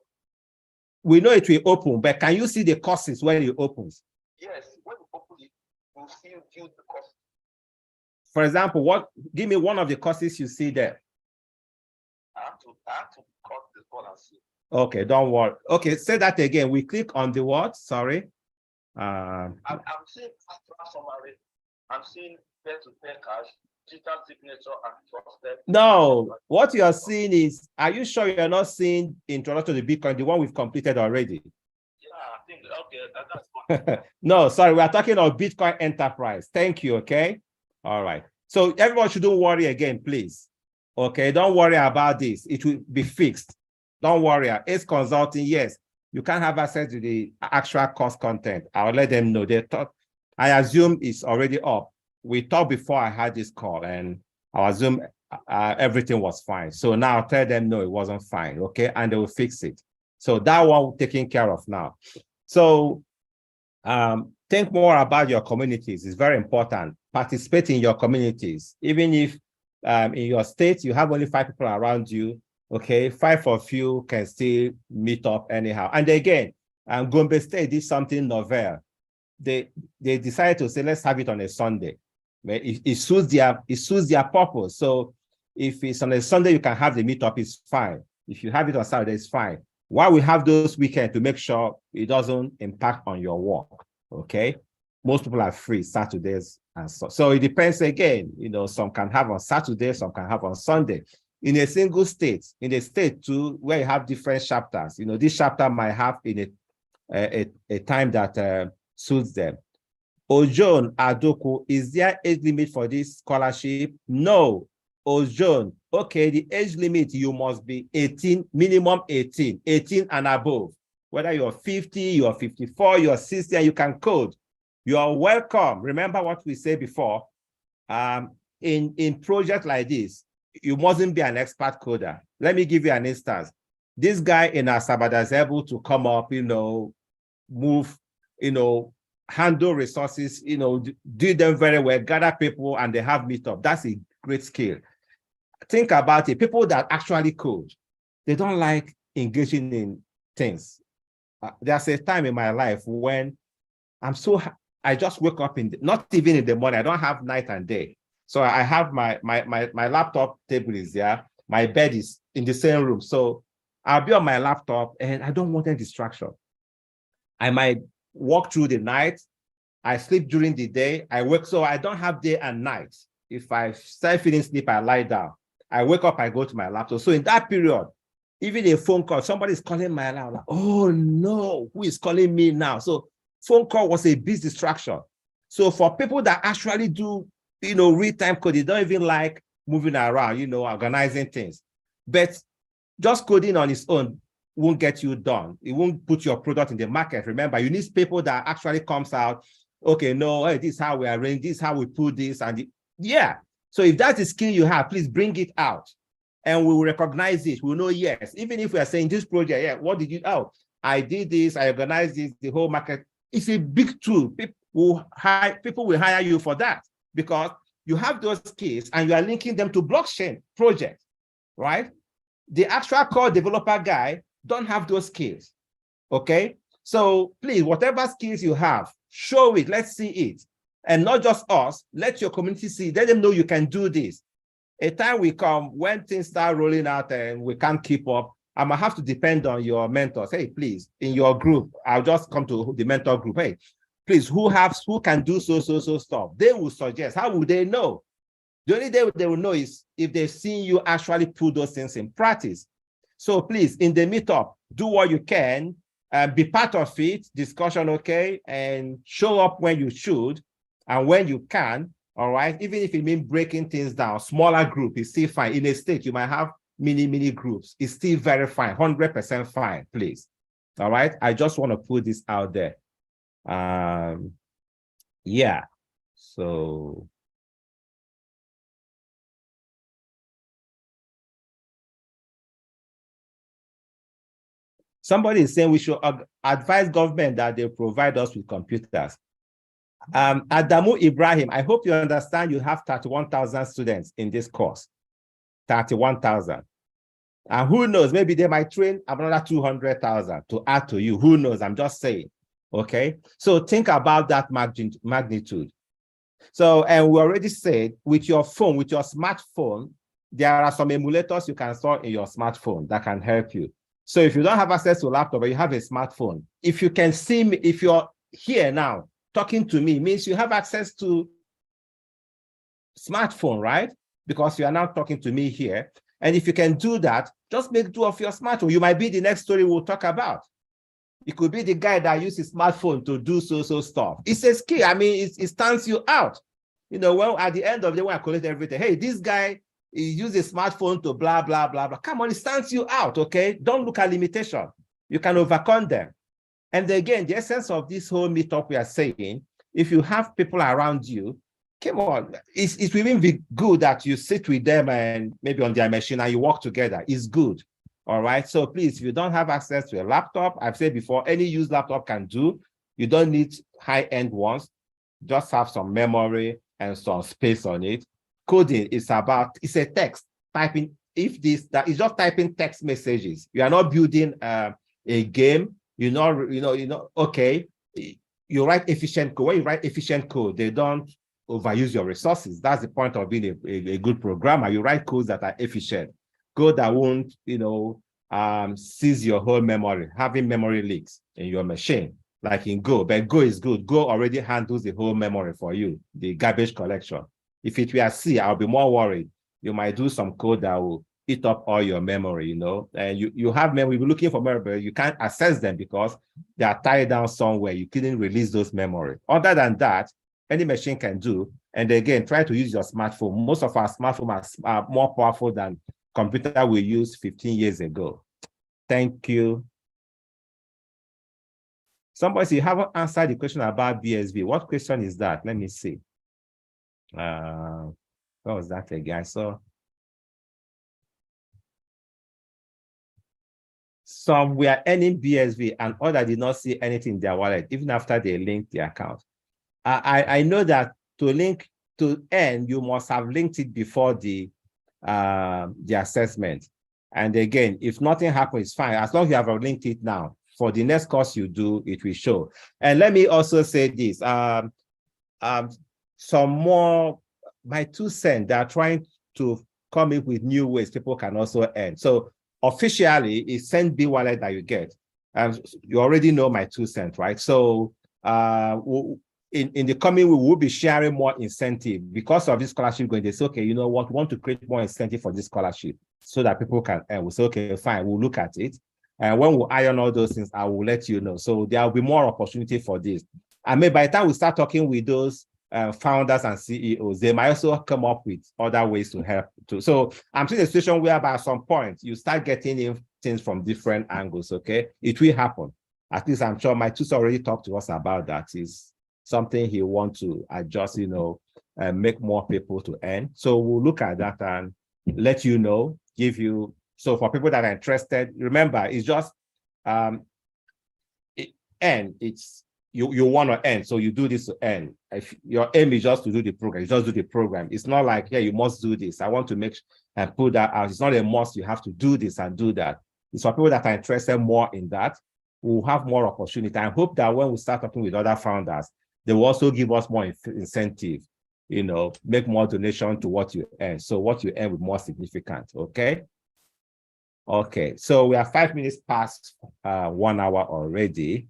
We know it will open, but can you see the courses when it opens? Yes, when you open it, you see view the course. For example, give me one of the courses you see there. I have to cut this one and see. Okay, don't worry. Okay, say that again. We click on the what? Sorry. I'm seeing summary. I'm seeing peer-to-peer cash, digital signature, and trusted. No, what you are seeing is, are you sure you're not seeing Introduction to Bitcoin, the one we've completed already? Yeah, I think, okay, that's No, sorry, we are talking about Bitcoin Enterprise. Thank you, okay? All right. So everyone shouldn't worry again, please. Okay, don't worry about this. It will be fixed. Don't worry. ACE Consulting, yes, you can have access to the actual course content. I'll let them know. They thought, I assume it's already up. We talked before I had this call, and I assume everything was fine. So now I'll tell them, no, it wasn't fine, okay? And they will fix it. So that one taken care of now. So think more about your communities. It's very important. Participate in your communities. Even if in your state, you have only 5 people around you, okay? 5 of you can still meet up anyhow. And again, Gombe State did something novel. They decided to say, let's have it on a Sunday. It suits their purpose. So if it's on a Sunday, you can have the meetup, it's fine. If you have it on Saturday, it's fine. Why we have those weekends to make sure it doesn't impact on your work, okay? Most people are free Saturdays and so it depends again. Some can have on Saturday, some can have on Sunday. In a single state, in a state too, where you have different chapters, this chapter might have in a time that suits them. Ojon Adoku, is there age limit for this scholarship? No. Ojon, okay, the age limit, you must be 18, minimum 18 and above. Whether you're 50, you're 54, you're 60, and you can code. You are welcome. Remember what we said before. In projects like this, you mustn't be an expert coder. Let me give you an instance. This guy in Asabada is able to come up, move, handle resources, do them very well, gather people, and they have meetup. That's a great skill. Think about it. People that actually code, they don't like engaging in things. There's a time in my life when I just wake up not even in the morning. I don't have night and day. So I have my laptop table is there. My bed is in the same room. So I'll be on my laptop and I don't want any distraction. I might walk through the night. I sleep during the day. I work, so I don't have day and night. If I start feeling sleep, I lie down. I wake up, I go to my laptop. So in that period, even a phone call, somebody's calling my alarm. Like, oh no, who is calling me now? So phone call was a big distraction. So for people that actually do, real-time code, they don't even like moving around, organizing things. But just coding on its own won't get you done. It won't put your product in the market. Remember, you need people that actually comes out, okay, no, hey, this is how we arrange, this is how we put this, and yeah. So if that's the skill you have, please bring it out. And we will recognize it. We'll know, yes, even if we are saying this project, yeah, what did you, I did this, I organized this, the whole market. It's a big tool. People will hire you for that because you have those skills and you are linking them to blockchain projects, right? The actual core developer guy don't have those skills, okay? So please, whatever skills you have, show it, let's see it. And not just us, let your community see, let them know you can do this. A time will come when things start rolling out and we can't keep up, I might have to depend on your mentors. Hey, please, in your group, I'll just come to the mentor group. Hey, please, who can do so stuff? They will suggest. How would they know? The only day they will know is if they've seen you actually put those things in practice. So please, in the meetup, do what you can, be part of it, discussion, okay, and show up when you should and when you can, all right? Even if it means breaking things down, smaller group is still fine. In a state, you might have mini groups. It's still very fine, 100% fine, please. All right, I just want to put this out there. Yeah, so. Somebody is saying we should advise government that they provide us with computers. Adamu Ibrahim, I hope you understand you have 31,000 students in this course. 31,000. And who knows, maybe they might train another 200,000 to add to you. Who knows? I'm just saying. Okay. So think about that magnitude. So, and we already said with your phone, with your smartphone, there are some emulators you can install in your smartphone that can help you. So if you don't have access to a laptop, but you have a smartphone, if you can see me, if you're here now talking to me, means you have access to smartphone, right? Because you are now talking to me here. And if you can do that, just make do of your smartphone. You might be the next story we'll talk about. It could be the guy that uses his smartphone to do so stuff. It's a skill. I mean, it stands you out. You know, well, at the end of the day, when I collect everything, hey, this guy, he uses a smartphone to blah, blah, blah, blah. Come on, it stands you out, okay? Don't look at limitation. You can overcome them. And again, the essence of this whole meetup we are saying, if you have people around you, come on, it will even be good that you sit with them and maybe on their machine and you work together. It's good. All right. So please, if you don't have access to a laptop, I've said before, any used laptop can do. You don't need high-end ones. Just have some memory and some space on it. Coding is about, it's a text. Typing, if this, that is just typing text messages. You are not building a game. You know, okay, you write efficient code. When you write efficient code, they don't overuse your resources. That's the point of being a good programmer. You write codes that are efficient. Code that won't, you know, seize your whole memory, having memory leaks in your machine, like in Go. But Go is good. Go already handles the whole memory for you, the garbage collection. If it were C, I'll be more worried. You might do some code that will eat up all your memory, you know, and you have memory, you're looking for memory, but you can't access them because they are tied down somewhere. You couldn't release those memory. Other than that, any machine can do. And again, try to use your smartphone. Most of our smartphones are more powerful than computer we used 15 years ago. Thank you. Somebody said you haven't answered the question about BSV. What question is that? Let me see. What was that again? So some were earning BSV and others did not see anything in their wallet, even after they linked the account. I know that to link to earn, you must have linked it before the assessment. And again, if nothing happens, fine. As long as you have linked it now, for the next course you do, it will show. And let me also say this, some more, my 2 cents, they are trying to come up with new ways people can also earn. So officially, it's Send B wallet that you get. You already know my 2 cents, right? So in the coming week, we'll be sharing more incentive because of this scholarship going. They say, okay, you know what, we want to create more incentive for this scholarship so that people can earn. We'll say, okay, fine, we'll look at it. And when we iron all those things, I will let you know. So there will be more opportunity for this. I mean, by the time we start talking with those founders and CEOs, they might also come up with other ways to help too. So I'm seeing a situation where by some point you start getting in things from different angles, okay? It will happen. At least I'm sure my tutor already talked to us about that. Is something he wants to adjust, you know, and make more people to earn. So we'll look at that and let you know, give you, so for people that are interested, remember, it's just, it's, you want to earn, so you do this to earn. If your aim is just to do the program, you just do the program. It's not like, yeah, you must do this. I want to make and put that out. It's not a must. You have to do this and do that. It's for people that are interested more in that. We'll have more opportunity. I hope that when we start talking with other founders, they will also give us more incentive, you know, make more donation to what you earn. So what you earn will be more significant, okay? Okay, so we are 5 minutes past 1 hour already.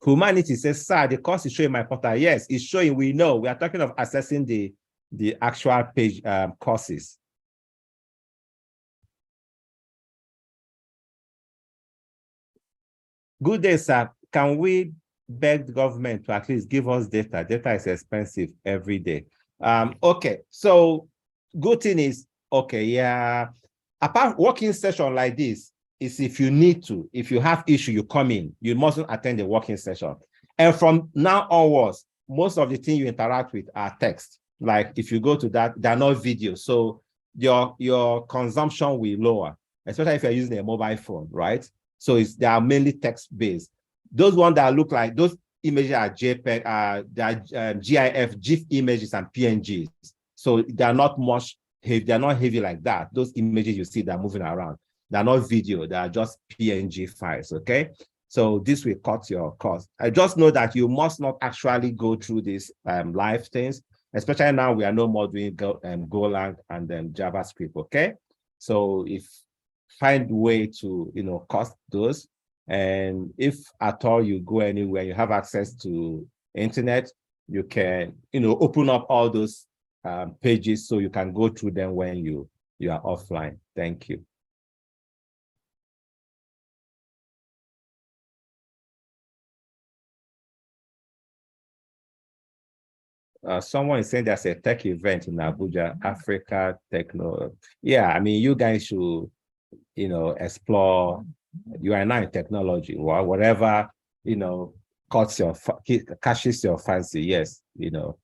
Humanity says, sir, the course is showing my portal. Yes, it's showing. We know. We are talking of assessing the actual page courses. Good day, sir. Can we beg the government to at least give us data? Data is expensive every day. Okay, so good thing is, okay, yeah. Apart working session like this is if you need to, if you have issue, you come in, you mustn't attend the working session. And from now onwards, most of the things you interact with are text. Like if you go to that, they're not videos. So your consumption will lower, especially if you're using a mobile phone, right? So they are mainly text-based. Those ones that look like, those images are JPEG, GIF, GIF images and PNGs. So they're not much heavy, they're not heavy like that. Those images you see that are moving around, they're not video, they are just PNG files, okay? So this will cut your cost. I just know that you must not actually go through these live things, especially now we are no more doing Golang and JavaScript, okay? So if find way to, cost those. And if at all you go anywhere, you have access to internet, you can, open up all those pages so you can go through them when you are offline. Thank you. Someone is saying there's a tech event in Abuja, Africa Techno. Yeah, I mean, you guys should, explore. You are now in technology, or whatever, catches your fancy. Yes, you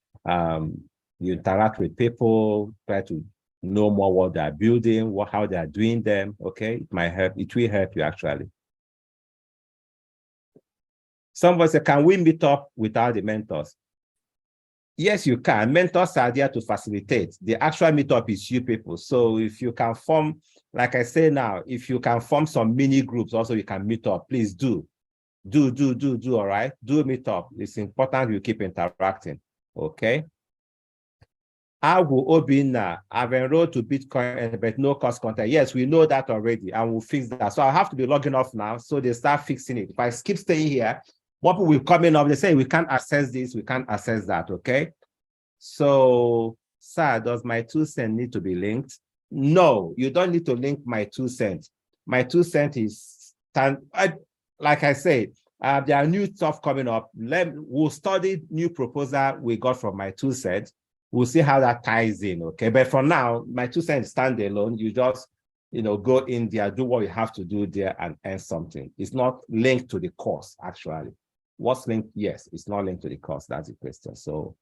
interact with people, try to know more what they're building, how they are doing them. Okay, it might help. It will help you actually. Somebody said, can we meet up without the mentors? Yes, you can. Mentors are there to facilitate. The actual meetup is you people. So if you can form, like I say now, if you can form some mini groups, also you can meet up. Please do. All right? Do meet up. It's important you keep interacting. Okay? I've enrolled to Bitcoin, but no cost content. Yes, we know that already, and we'll fix that. So I have to be logging off now. So they start fixing it. If I keep staying here, what people will come in up, they say, we can't access this, we can't access that, okay? So, sir, does my 2 cents need to be linked? No, you don't need to link my 2 cents. My 2 cents is, like I said, there are new stuff coming up. We'll study new proposal we got from my 2 cents. We'll see how that ties in, okay? But for now, my 2 cents stand alone. You just, go in there, do what you have to do there and earn something. It's not linked to the course, actually. What's linked? Yes, it's not linked to the course. That's the question. So,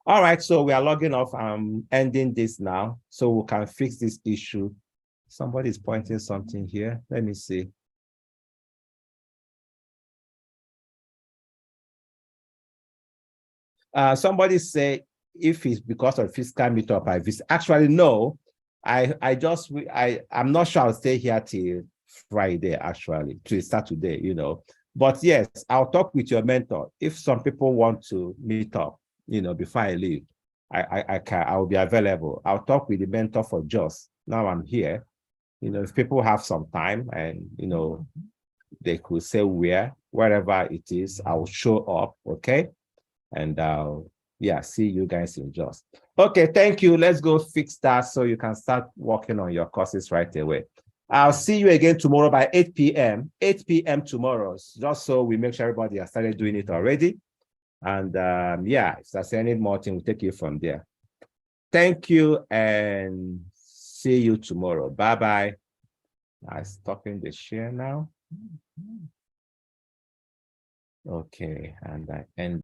all right, so we are logging off. I'm ending this now so we can fix this issue. Somebody's pointing something here. Let me see. Somebody say if it's because of fiscal meetup, I visit. Actually, no. I'm not sure I'll stay here till Friday, actually, till Saturday, But yes, I'll talk with your mentor. If some people want to meet up, before I leave, I will be available. I'll talk with the mentor for just now I'm here. If people have some time and, they could say wherever it is, I'll show up, okay? And see you guys in just. Okay, thank you. Let's go fix that so you can start working on your courses right away. I'll see you again tomorrow by 8 p.m. 8 p.m. tomorrow, just so we make sure everybody has started doing it already. And if there's any more thing, we'll take you from there. Thank you and see you tomorrow. Bye-bye. I'm stopping the share now. Okay, and I end.